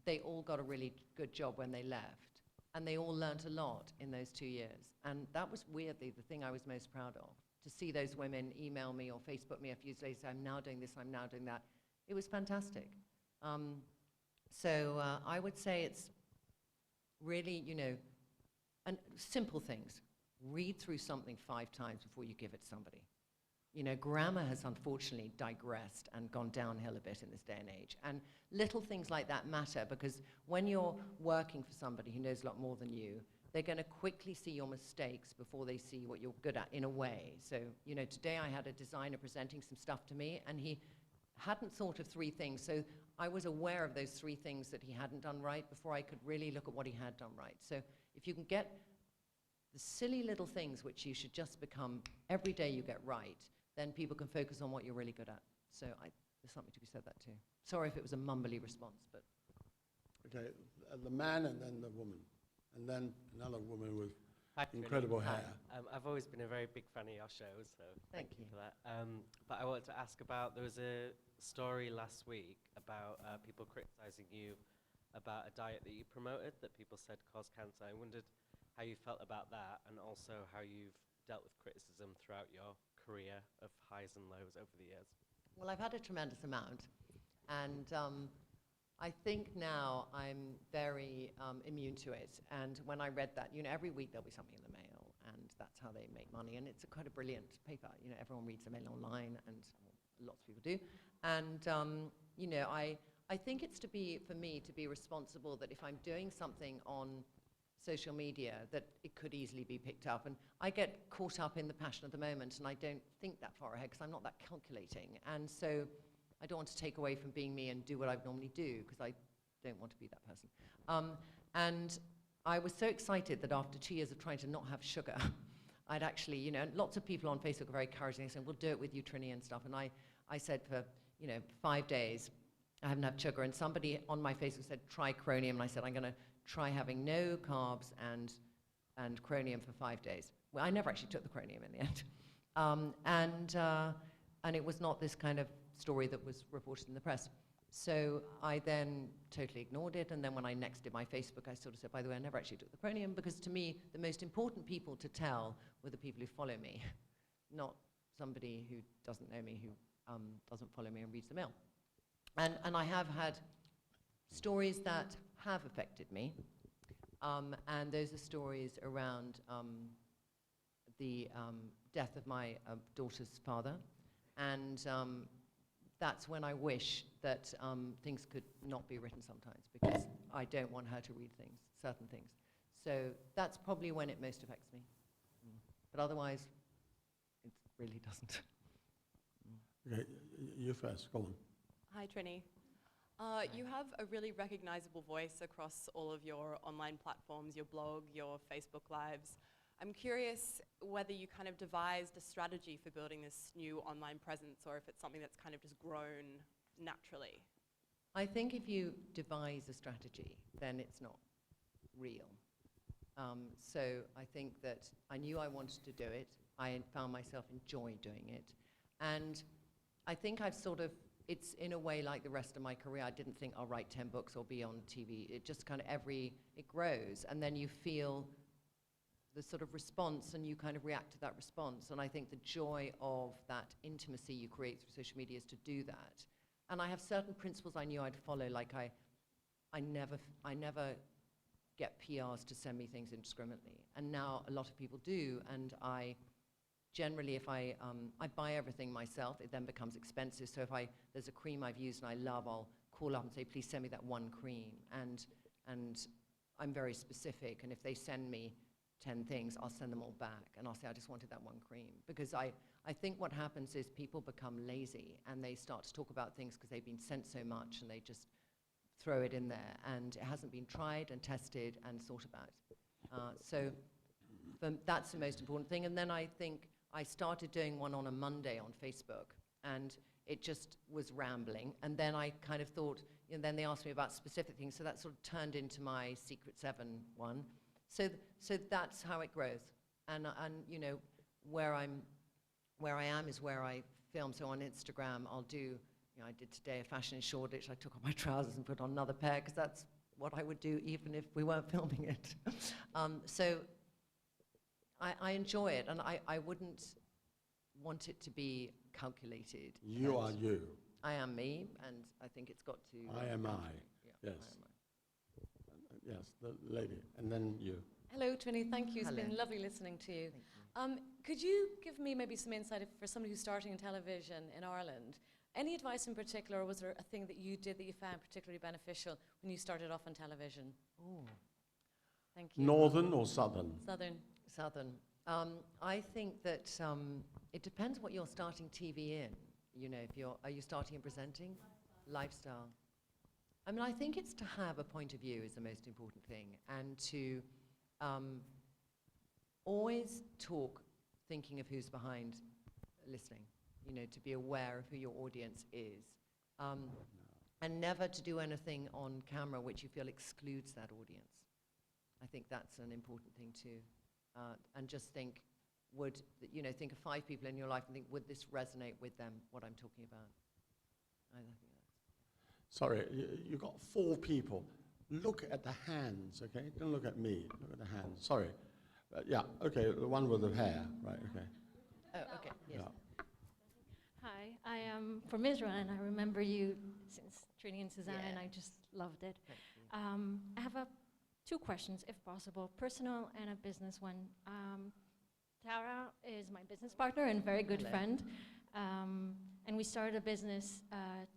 they all got a really good job when they left. And they all learnt a lot in those 2 years. And that was weirdly the thing I was most proud of, to see those women email me or Facebook me a few days later, I'm now doing this, I'm now doing that. It was fantastic. So I would say it's really, you know, and simple things. Read through something 5 times before you give it to somebody. You know, grammar has unfortunately digressed and gone downhill a bit in this day and age. And little things like that matter, because when you're working for somebody who knows a lot more than you, they're going to quickly see your mistakes before they see what you're good at, in a way. So, you know, today I had a designer presenting some stuff to me, and he hadn't thought of 3 things. So I was aware of those 3 things that he hadn't done right before I could really look at what he had done right. So if you can get the silly little things which you should just become every day you get right, then people can focus on what you're really good at. So there's something to be said that too. Sorry if it was a mumbly response, but. Okay, the man and then the woman. And then another woman with Hi, incredible Trinny. hair. Hi. I've always been a very big fan of your shows, so thank you for that. But I wanted to ask about, there was a story last week about people criticizing you about a diet that you promoted that people said caused cancer. I wondered how you felt about that, and also how you've dealt with criticism throughout your career of highs and lows over the years. Well, I've had a tremendous amount, and I think now I'm very immune to it. And when I read that, you know, every week there'll be something in the mail, and that's how they make money. And it's a kind of brilliant paper. You know, everyone reads the mail online, and lots of people do. And you know, I think it's for me to be responsible, that if I'm doing something on social media, that it could easily be picked up. And I get caught up in the passion of the moment, and I don't think that far ahead, because I'm not that calculating. And so I don't want to take away from being me and do what I normally do, because I don't want to be that person. And I was so excited that after 2 years of trying to not have sugar, I'd actually, you know, lots of people on Facebook are very encouraging, saying, we'll do it with you, Trinny, and stuff. And I said for, you know, 5 days, I haven't had sugar. And somebody on my Facebook said, try chromium. And I said, I'm going to try having no carbs and chromium for 5 days. Well, I never actually took the chromium in the end. And it was not this kind of story that was reported in the press. So I then totally ignored it, and then when I next did my Facebook, I sort of said, by the way, I never actually took the Pronium, because to me, the most important people to tell were the people who follow me, not somebody who doesn't know me, who doesn't follow me and reads the mail. And I have had stories that have affected me, and those are stories around the death of my daughter's father, and that's when I wish that things could not be written sometimes, because I don't want her to read things, certain things. So that's probably when it most affects me. But otherwise, it really doesn't. Okay, you first, go on. Hi, Trinny. You have a really recognizable voice across all of your online platforms, your blog, your Facebook Lives. I'm curious whether you kind of devised a strategy for building this new online presence, or if it's something that's kind of just grown naturally. I think if you devise a strategy, then it's not real. So I think that I knew I wanted to do it. I found myself enjoy doing it. And I think I've sort of, it's in a way like the rest of my career. I didn't think I'll write 10 books or be on TV. It just kind of it grows. And then you feel the sort of response, and you kind of react to that response. And I think the joy of that intimacy you create through social media is to do that. And I have certain principles I knew I'd follow, like I never get PRs to send me things indiscriminately. And now a lot of people do, and I generally, if I buy everything myself, it then becomes expensive. So if there's a cream I've used and I love, I'll call up and say, please send me that one cream. And I'm very specific, and if they send me 10 things, I'll send them all back, and I'll say, I just wanted that one cream. Because I think what happens is people become lazy, and they start to talk about things because they've been sent so much, and they just throw it in there, and it hasn't been tried and tested and thought about. So that's the most important thing. And then I think I started doing one on a Monday on Facebook, and it just was rambling. And then I kind of thought, then they asked me about specific things, so that sort of turned into my Secret 7 one. So that's how it grows. And where I am is where I film. So on Instagram, I'll do, I did today a fashion in Shoreditch. I took off my trousers and put on another pair, because that's what I would do even if we weren't filming it. So I enjoy it, and I wouldn't want it to be calculated. You are you. I am me, and I think it's got to... I am I. Yeah, Yes. I am I. Yes, the lady, and then you. Hello, Trinny. Thank you. It's Hello. been lovely listening to you. Thank you. Could you give me maybe some insight for somebody who's starting in television in Ireland? Any advice in particular, or was there a thing that you did that you found particularly beneficial when you started off on television? Ooh. Thank you. Northern or southern? Southern. Southern. I think that it depends what you're starting TV in. Are you starting in presenting? Lifestyle. I mean, I think it's to have a point of view is the most important thing, and to always talk thinking of who's behind listening, to be aware of who your audience is, and never to do anything on camera which you feel excludes that audience. I think that's an important thing too. And just think, think of 5 people in your life and think, would this resonate with them, what I'm talking about? I think that's... Sorry, you got 4 people. Look at the hands, okay? Don't look at me. Look at the hands. Sorry. Yeah, okay, the one with the hair. Right, okay. Oh, okay, yes. Yeah. Hi, I am from Israel, and I remember you since Trinny and Suzanne, and Yeah. I just loved it. Thank you. I have 2 questions, if possible, personal and a business one. Tara is my business partner and very good Hello. friend. And we started a business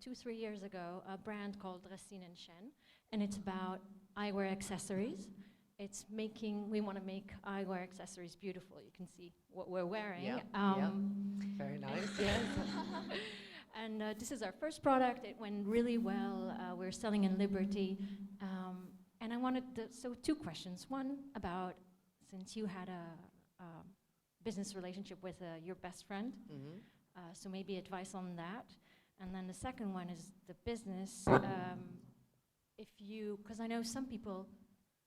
2-3 years ago, a brand called Racine and Chen, and it's about eyewear accessories. We want to make eyewear accessories beautiful. You can see what we're wearing. Yeah, very nice, yes. And this is our first product. It went really well. We're selling in Liberty. And I wanted so 2 questions. One about, since you had a business relationship with your best friend, Mm-hmm. so maybe advice on that. And then the second one is the business. Because I know some people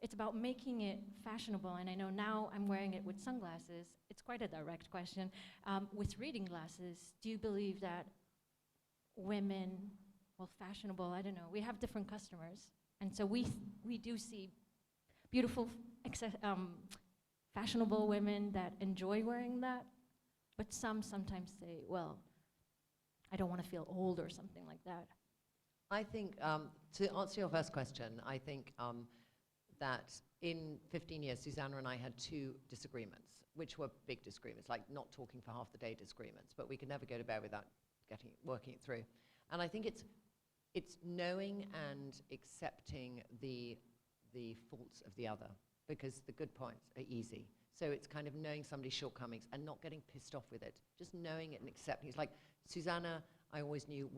it's about making it fashionable. And I know now I'm wearing it with sunglasses. It's quite a direct question. With reading glasses, do you believe that women, well, fashionable, I don't know, we have different customers. And so we do see beautiful, fashionable women that enjoy wearing that. But some sometimes say, well, I don't want to feel old or something like that. I think, to answer your first question, I think that in 15 years, Susanna and I had 2 disagreements, which were big disagreements, like not talking for half the day disagreements, but we could never go to bed without working it through. And I think it's knowing and accepting the faults of the other, because the good points are easy. So it's kind of knowing somebody's shortcomings and not getting pissed off with it, just knowing it and accepting. It's like Susanna, I always knew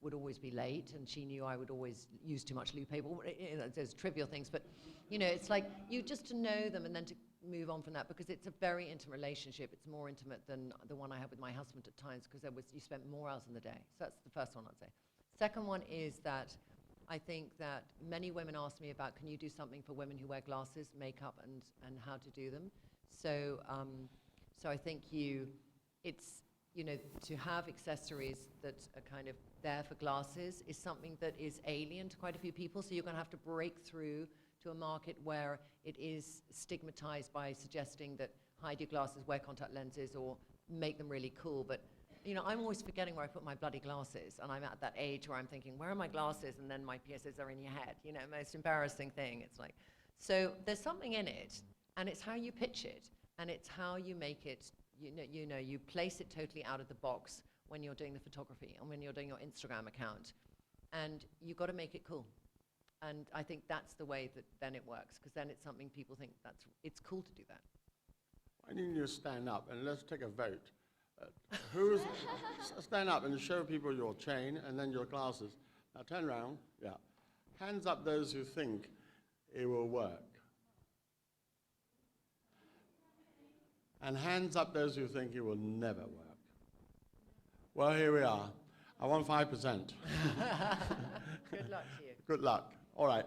would always be late, and she knew I would always use too much loo paper. You know, there's trivial things, but you know, it's like you just to know them and then to move on from that, because it's a very intimate relationship. It's more intimate than the one I had with my husband at times, because you spent more hours in the day. So that's the first one I'd say. Second one is that I think that many women ask me about, can you do something for women who wear glasses, makeup, and how to do them? So, so I think it's, you know, to have accessories that are kind of there for glasses is something that is alien to quite a few people. So you're going to have to break through to a market where it is stigmatized by suggesting that hide your glasses, wear contact lenses, or make them really cool. But, you know, I'm always forgetting where I put my bloody glasses, and I'm at that age where I'm thinking, where are my glasses? And then my piercings are in your head. You know, most embarrassing thing. It's like, so there's something in it, and it's how you pitch it, and it's how you make it. You know, you place it totally out of the box when you're doing the photography and when you're doing your Instagram account, and you got to make it cool. And I think that's the way that then it works, because then it's something people think it's cool to do that. Why don't you stand up and let's take a vote? Stand up and show people your chain and then your glasses. Now turn around. Yeah. Hands up those who think it will work. And hands up those who think it will never work. Well, here we are. I want 5%. Good luck to you. Good luck. All right.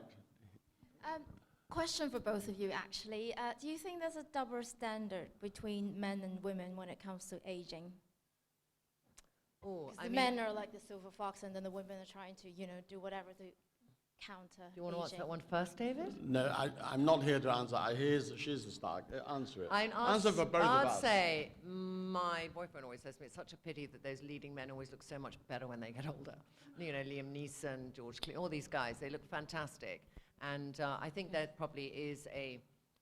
Question for both of you, actually. Do you think there's a double standard between men and women when it comes to aging? Oh, the men are like the silver fox, and then the women are trying to, you know, do whatever to counter Do you want to answer aging. that one first, David? No, I'm not here to answer. She's the star. Answer it. Answer for both of I'd us. say my boyfriend always says to me, it's such a pity that those leading men always look so much better when they get older. You know, Liam Neeson, George Clooney, all these guys, they look fantastic. And I think there probably is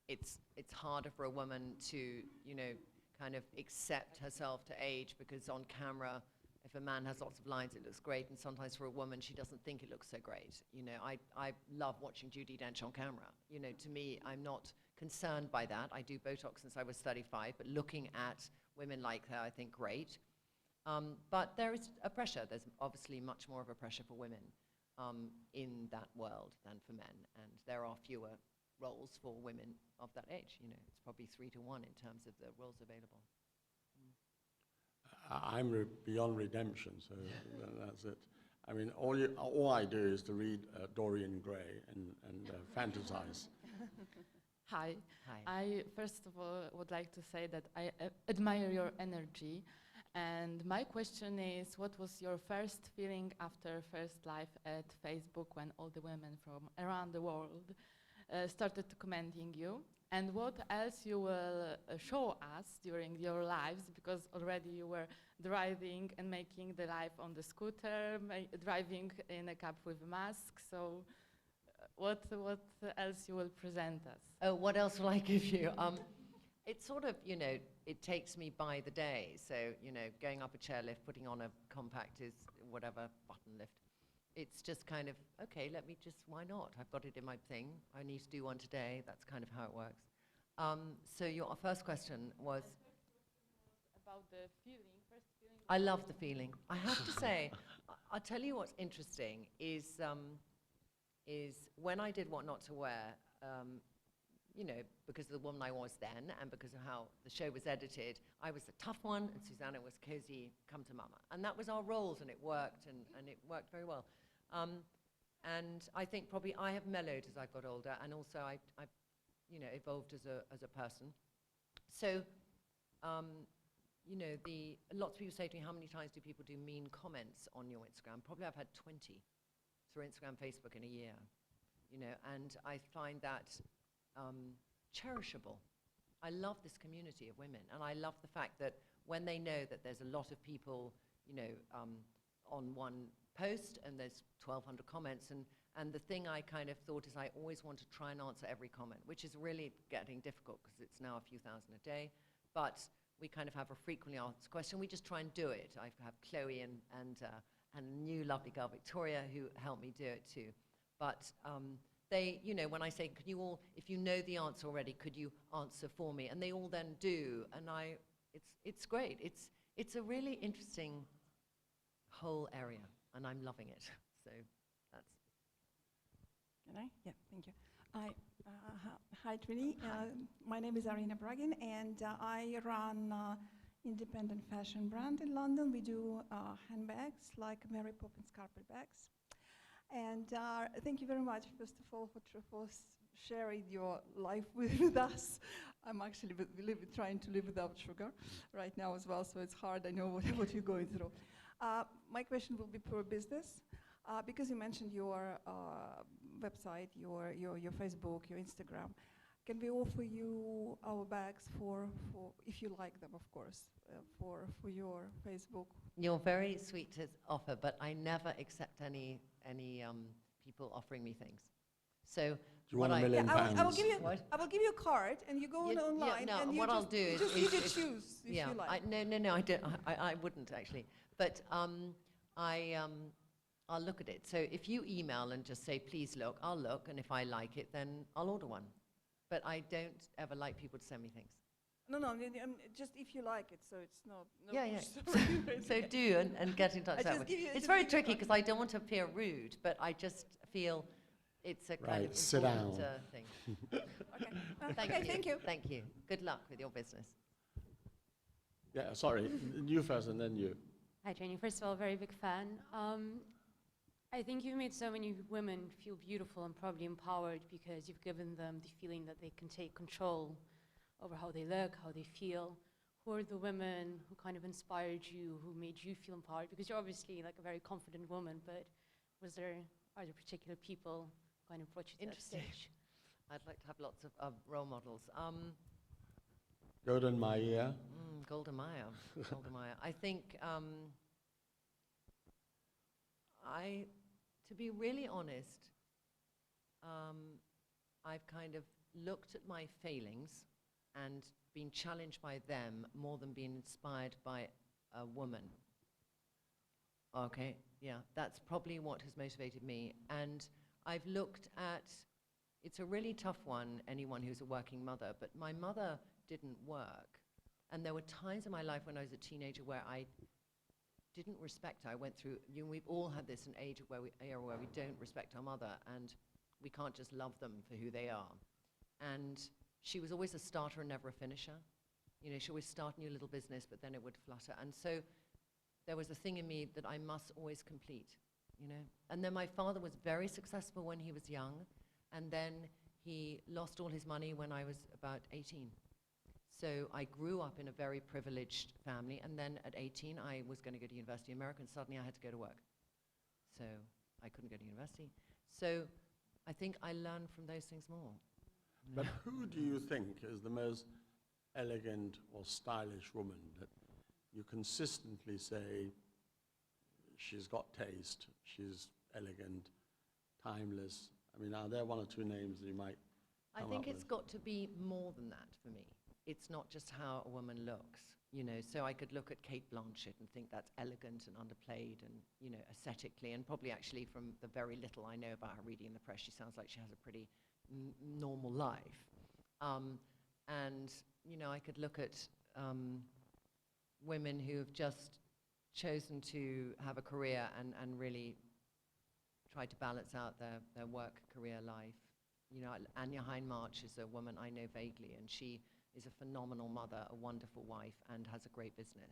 it's harder for a woman to, you know, kind of accept herself to age, because on camera, if a man has lots of lines, it looks great, and sometimes for a woman, she doesn't think it looks so great. You know, I love watching Judi Dench on camera. You know, to me, I'm not concerned by that. I do Botox since I was 35, but looking at women like her, I think great. But there is a pressure. There's obviously much more of a pressure for women in that world than for men, and there are fewer roles for women of that age. You know, it's probably 3 to 1 in terms of the roles available. I'm beyond redemption, so that's it. I mean, all I do is to read Dorian Gray and fantasize. Hi. Hi. I, first of all, would like to say that I admire your energy. And my question is, what was your first feeling after first live at Facebook when all the women from around the world started commenting you? And what else you will show us during your lives, because already you were driving and making the live on the scooter, driving in a cab with a mask. So what else you will present us? Oh, what else will I give you? It's sort of, you know, it takes me by the day. So, you know, going up a chairlift, putting on a compact is whatever, button lift. It's just kind of, okay, why not? I've got it in my thing. I need to do one today. That's kind of how it works. So your first question was? About the feeling, first feeling. I love the feeling. I have to say, I'll tell you what's interesting is when I did What Not to Wear, you know, because of the woman I was then and because of how the show was edited, I was the tough one and Susanna was cozy, come to mama. And that was our roles, and it worked, and it worked very well. And I think probably I have mellowed as I've got older, and also I've you know, evolved as a person. So, you know, lots of people say to me, how many times do people do mean comments on your Instagram? Probably I've had 20 through Instagram, Facebook in a year, you know, and I find that cherishable. I love this community of women, and I love the fact that when they know that there's a lot of people, you know, on one post and there's 1,200 comments, and the thing I kind of thought is I always want to try and answer every comment, which is really getting difficult because it's now a few thousand a day, but we kind of have a frequently asked question. We just try and do it. I have Chloe and a new lovely girl, Victoria, who helped me do it too. But they, you know, when I say, can you all, if you know the answer already, could you answer for me? And they all then do, and it's great. It's a really interesting whole area, and I'm loving it. So that's. Can I? Yeah, thank you. Hi, Trinny. My name is Arina Bragin, and I run independent fashion brand in London. We do handbags like Mary Poppins carpet bags. And thank you very much, first of all, for sharing your life with us. I'm actually trying to live without sugar right now as well, so it's hard. I know what you're going through. My question will be per business, because you mentioned your website, your Facebook, your Instagram. Can we offer you our bags for if you like them, of course, for your Facebook? You're very sweet to offer, but I never accept any people offering me things. So do you want £1 million? I will give you a card, and you go online. Yeah, no, and what I'll do is you just choose if you like. No, I don't. I wouldn't actually. But I'll look at it. So if you email and just say, please look, I'll look, and if I like it, then I'll order one. But I don't ever like people to send me things. No, just if you like it, so it's not. So do and get in touch that way. It's very tricky because I don't want to appear rude, but I just feel it's a kind of sit down. Thing. Okay. Thank you. Thank you. Good luck with your business. Yeah, sorry. You first and then you. Hi, Trinny. First of all, very big fan. I think you've made so many women feel beautiful and probably empowered because you've given them the feeling that they can take control over how they look, how they feel. Who are the women who kind of inspired you, who made you feel empowered? Because you're obviously like a very confident woman, but are there particular people who kind of brought you to that stage? I'd like to have lots of role models. Golden Meyer. Golden Meyer. Golden Meyer. I think to be really honest, I've kind of looked at my failings and been challenged by them more than being inspired by a woman. Okay, yeah, that's probably what has motivated me. And I've looked at, it's a really tough one, anyone who's a working mother, but my mother didn't work. And there were times in my life when I was a teenager where I didn't respect her. I went through, we've all had this an era where we don't respect our mother, and we can't just love them for who they are. And she was always a starter and never a finisher. You know, she always start a new little business, but then it would flutter. And so there was a thing in me that I must always complete, you know. And then my father was very successful when he was young, and then he lost all his money when I was about 18. So I grew up in a very privileged family, and then at 18 I was going to go to university in America, and suddenly I had to go to work. So I couldn't go to university. So I think I learned from those things more. But who do you think is the most elegant or stylish woman that you consistently say, she's got taste, she's elegant, timeless? I mean, are there one or two names that you might I think it's got to be more than that for me. It's not just how a woman looks, you know. So I could look at Cate Blanchett and think that's elegant and underplayed and, you know, aesthetically, and probably actually from the very little I know about her reading in the press, she sounds like she has a pretty normal life. And, you know, I could look at women who have just chosen to have a career and really tried to balance out their work, career, life. You know, Anya Heinmarch is a woman I know vaguely, and she is a phenomenal mother, a wonderful wife, and has a great business.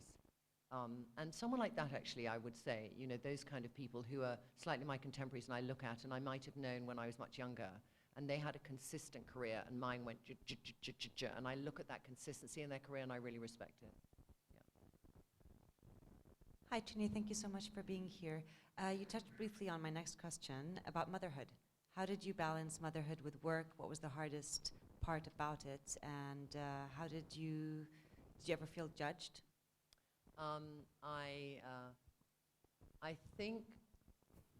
And someone like that, actually, I would say, you know, those kind of people who are slightly my contemporaries and I look at and I might have known when I was much younger, and they had a consistent career and mine went and I look at that consistency in their career and I really respect it. Hi, Trinny. Thank you so much for being here. You touched briefly on my next question about motherhood. How did you balance motherhood with work? What was the hardest part about it? And how did you ever feel judged? I think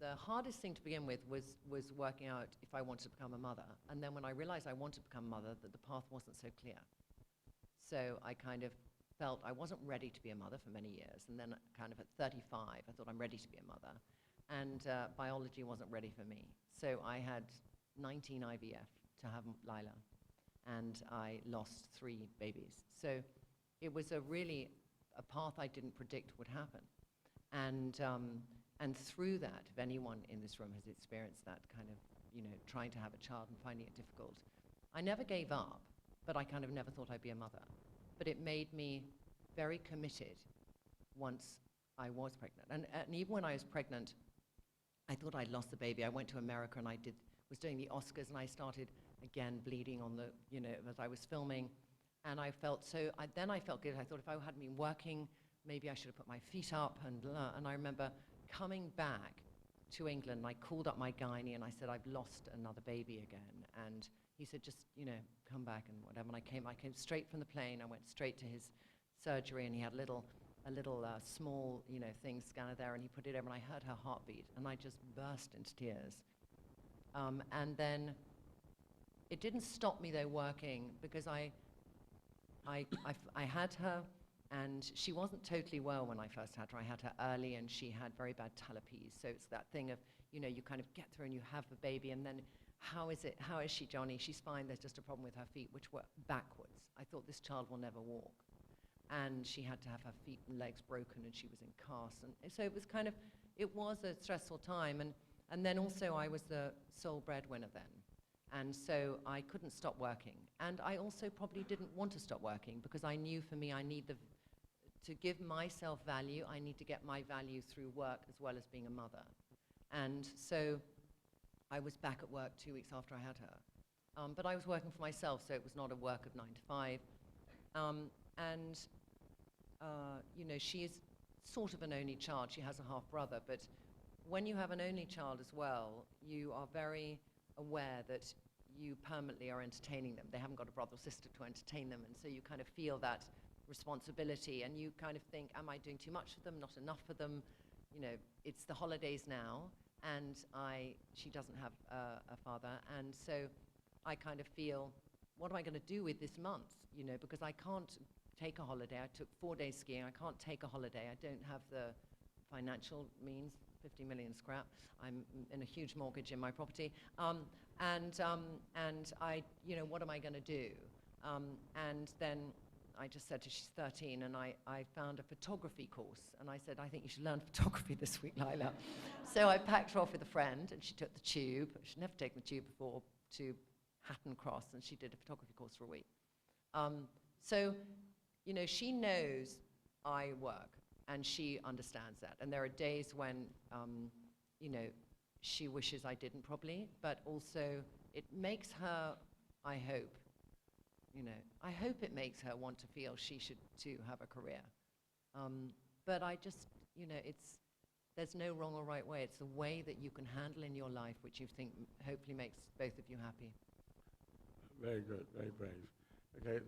the hardest thing to begin with was working out if I wanted to become a mother. And then when I realized I wanted to become a mother, that the path wasn't so clear. So I kind of felt I wasn't ready to be a mother for many years. And then kind of at 35, I thought I'm ready to be a mother. And biology wasn't ready for me. So I had 19 IVF to have Lila. And I lost 3 babies. So it was a path I didn't predict would happen. And through that, if anyone in this room has experienced that kind of, you know, trying to have a child and finding it difficult, I never gave up, but I kind of never thought I'd be a mother. But it made me very committed once I was pregnant. And even when I was pregnant, I thought I'd lost the baby. I went to America and was doing the Oscars and I started again bleeding on the, you know, as I was filming. And I felt then I felt good. I thought if I hadn't been working, maybe I should have put my feet up and blah. And I remember coming back to England, I called up my gynae and I said, I've lost another baby again. And he said, just, you know, come back and whatever. And I came straight from the plane. I went straight to his surgery and he had a little small, you know, scanner there and he put it over and I heard her heartbeat and I just burst into tears. And then it didn't stop me though working because I had her, and she wasn't totally well when I first had her. I had her early, and she had very bad talipes. So it's that thing of, you know, you kind of get through and you have the baby, and then how is she, Johnny? She's fine. There's just a problem with her feet, which were backwards. I thought this child will never walk. And she had to have her feet and legs broken, and she was in casts. And so it was it was a stressful time. And then also I was the sole breadwinner then. And so I couldn't stop working. And I also probably didn't want to stop working because I knew for me I need to give myself value, I need to get my value through work as well as being a mother. And so I was back at work 2 weeks after I had her. But I was working for myself, so it was not a work of 9 to 5. You know, she is sort of an only child. She has a half brother, but when you have an only child as well, you are very aware that you permanently are entertaining them. They haven't got a brother or sister to entertain them, and so you kind of feel that responsibility, and you kind of think, am I doing too much for them, not enough for them? You know, it's the holidays now, and she doesn't have a father, and so I kind of feel, what am I going to do with this month? You know, because I can't take a holiday. I took 4 days skiing. I can't take a holiday. I don't have the financial means. 50 million scrap. I'm in a huge mortgage in my property. And I, you know, what am I going to do? And then I just said to her, she's 13, and I found a photography course. And I said, I think you should learn photography this week, Lila. So I packed her off with a friend, and she took the tube. She'd never taken the tube before, to Hatton Cross, and she did a photography course for a week. So, you know, she knows I work. And she understands that. And there are days when, you know, she wishes I didn't probably, but also it makes her, I hope, you know, I hope it makes her want to feel she should too have a career. But I just, you know, there's no wrong or right way. It's the way that you can handle in your life, which you think hopefully makes both of you happy. Very good, very brave. Okay,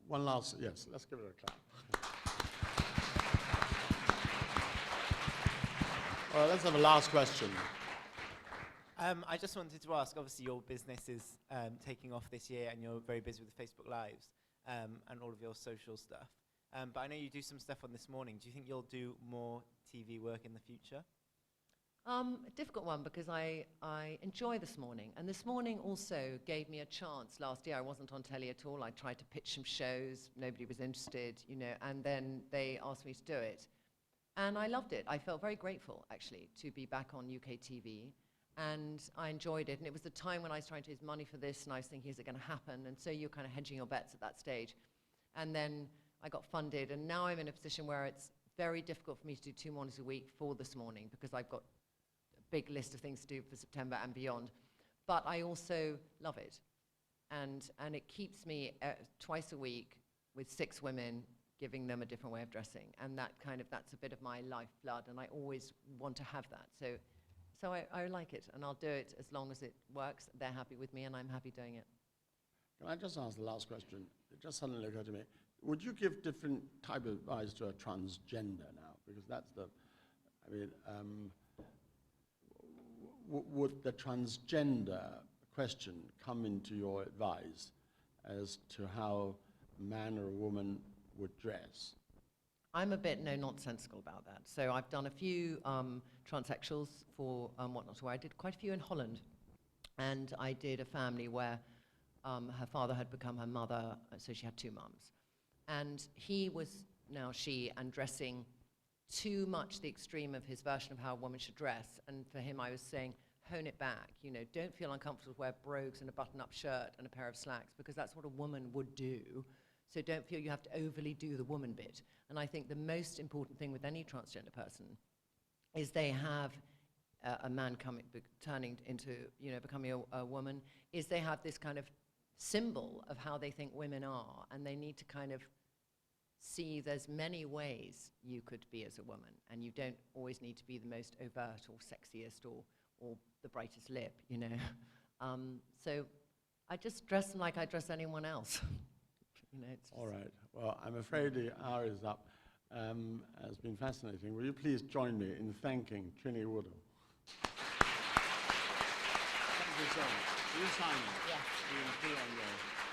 one last, yes, let's give it a clap. All right, let's have a last question. I just wanted to ask, obviously your business is taking off this year and you're very busy with Facebook Lives and all of your social stuff. But I know you do some stuff on This Morning. Do you think you'll do more TV work in the future? A difficult one because I enjoy This Morning. And This Morning also gave me a chance. Last year I wasn't on telly at all. I tried to pitch some shows. Nobody was interested, you know, and then they asked me to do it. And I loved it. I felt very grateful, actually, to be back on UK TV. And I enjoyed it. And it was the time when I was trying to raise money for this, and I was thinking, is it going to happen? And so you're kind of hedging your bets at that stage. And then I got funded, and now I'm in a position where it's very difficult for me to do 2 mornings a week for this morning because I've got a big list of things to do for September and beyond. But I also love it. And it keeps me twice a week with 6 women, giving them a different way of dressing. And that's a bit of my lifeblood, and I always want to have that. So I like it, and I'll do it as long as it works. They're happy with me, and I'm happy doing it. Can I just ask the last question? It just suddenly occurred to me. Would you give different type of advice to a transgender now? Because that's the, I mean, would the transgender question come into your advice as to how a man or a woman would dress? I'm a bit no-nonsensical about that. So I've done a few transsexuals for What Not to Wear. I did quite a few in Holland. And I did a family where her father had become her mother, so she had 2 mums. And he was, now she, and dressing too much the extreme of his version of how a woman should dress. And for him, I was saying, hone it back. You know, don't feel uncomfortable to wear brogues and a button-up shirt and a pair of slacks, because that's what a woman would do. So don't feel you have to overly do the woman bit. And I think the most important thing with any transgender person is they have a man turning into, you know, becoming a woman, is they have this kind of symbol of how they think women are, and they need to kind of see there's many ways you could be as a woman, and you don't always need to be the most overt or sexiest or the brightest lip, you know. So I just dress them like I dress anyone else. You know, it's all right. Well, I'm afraid the hour is up. It's been fascinating. Will you please join me in thanking Trinny Woodall? Thank you so much. Will you sign it? Yes. You can put it on your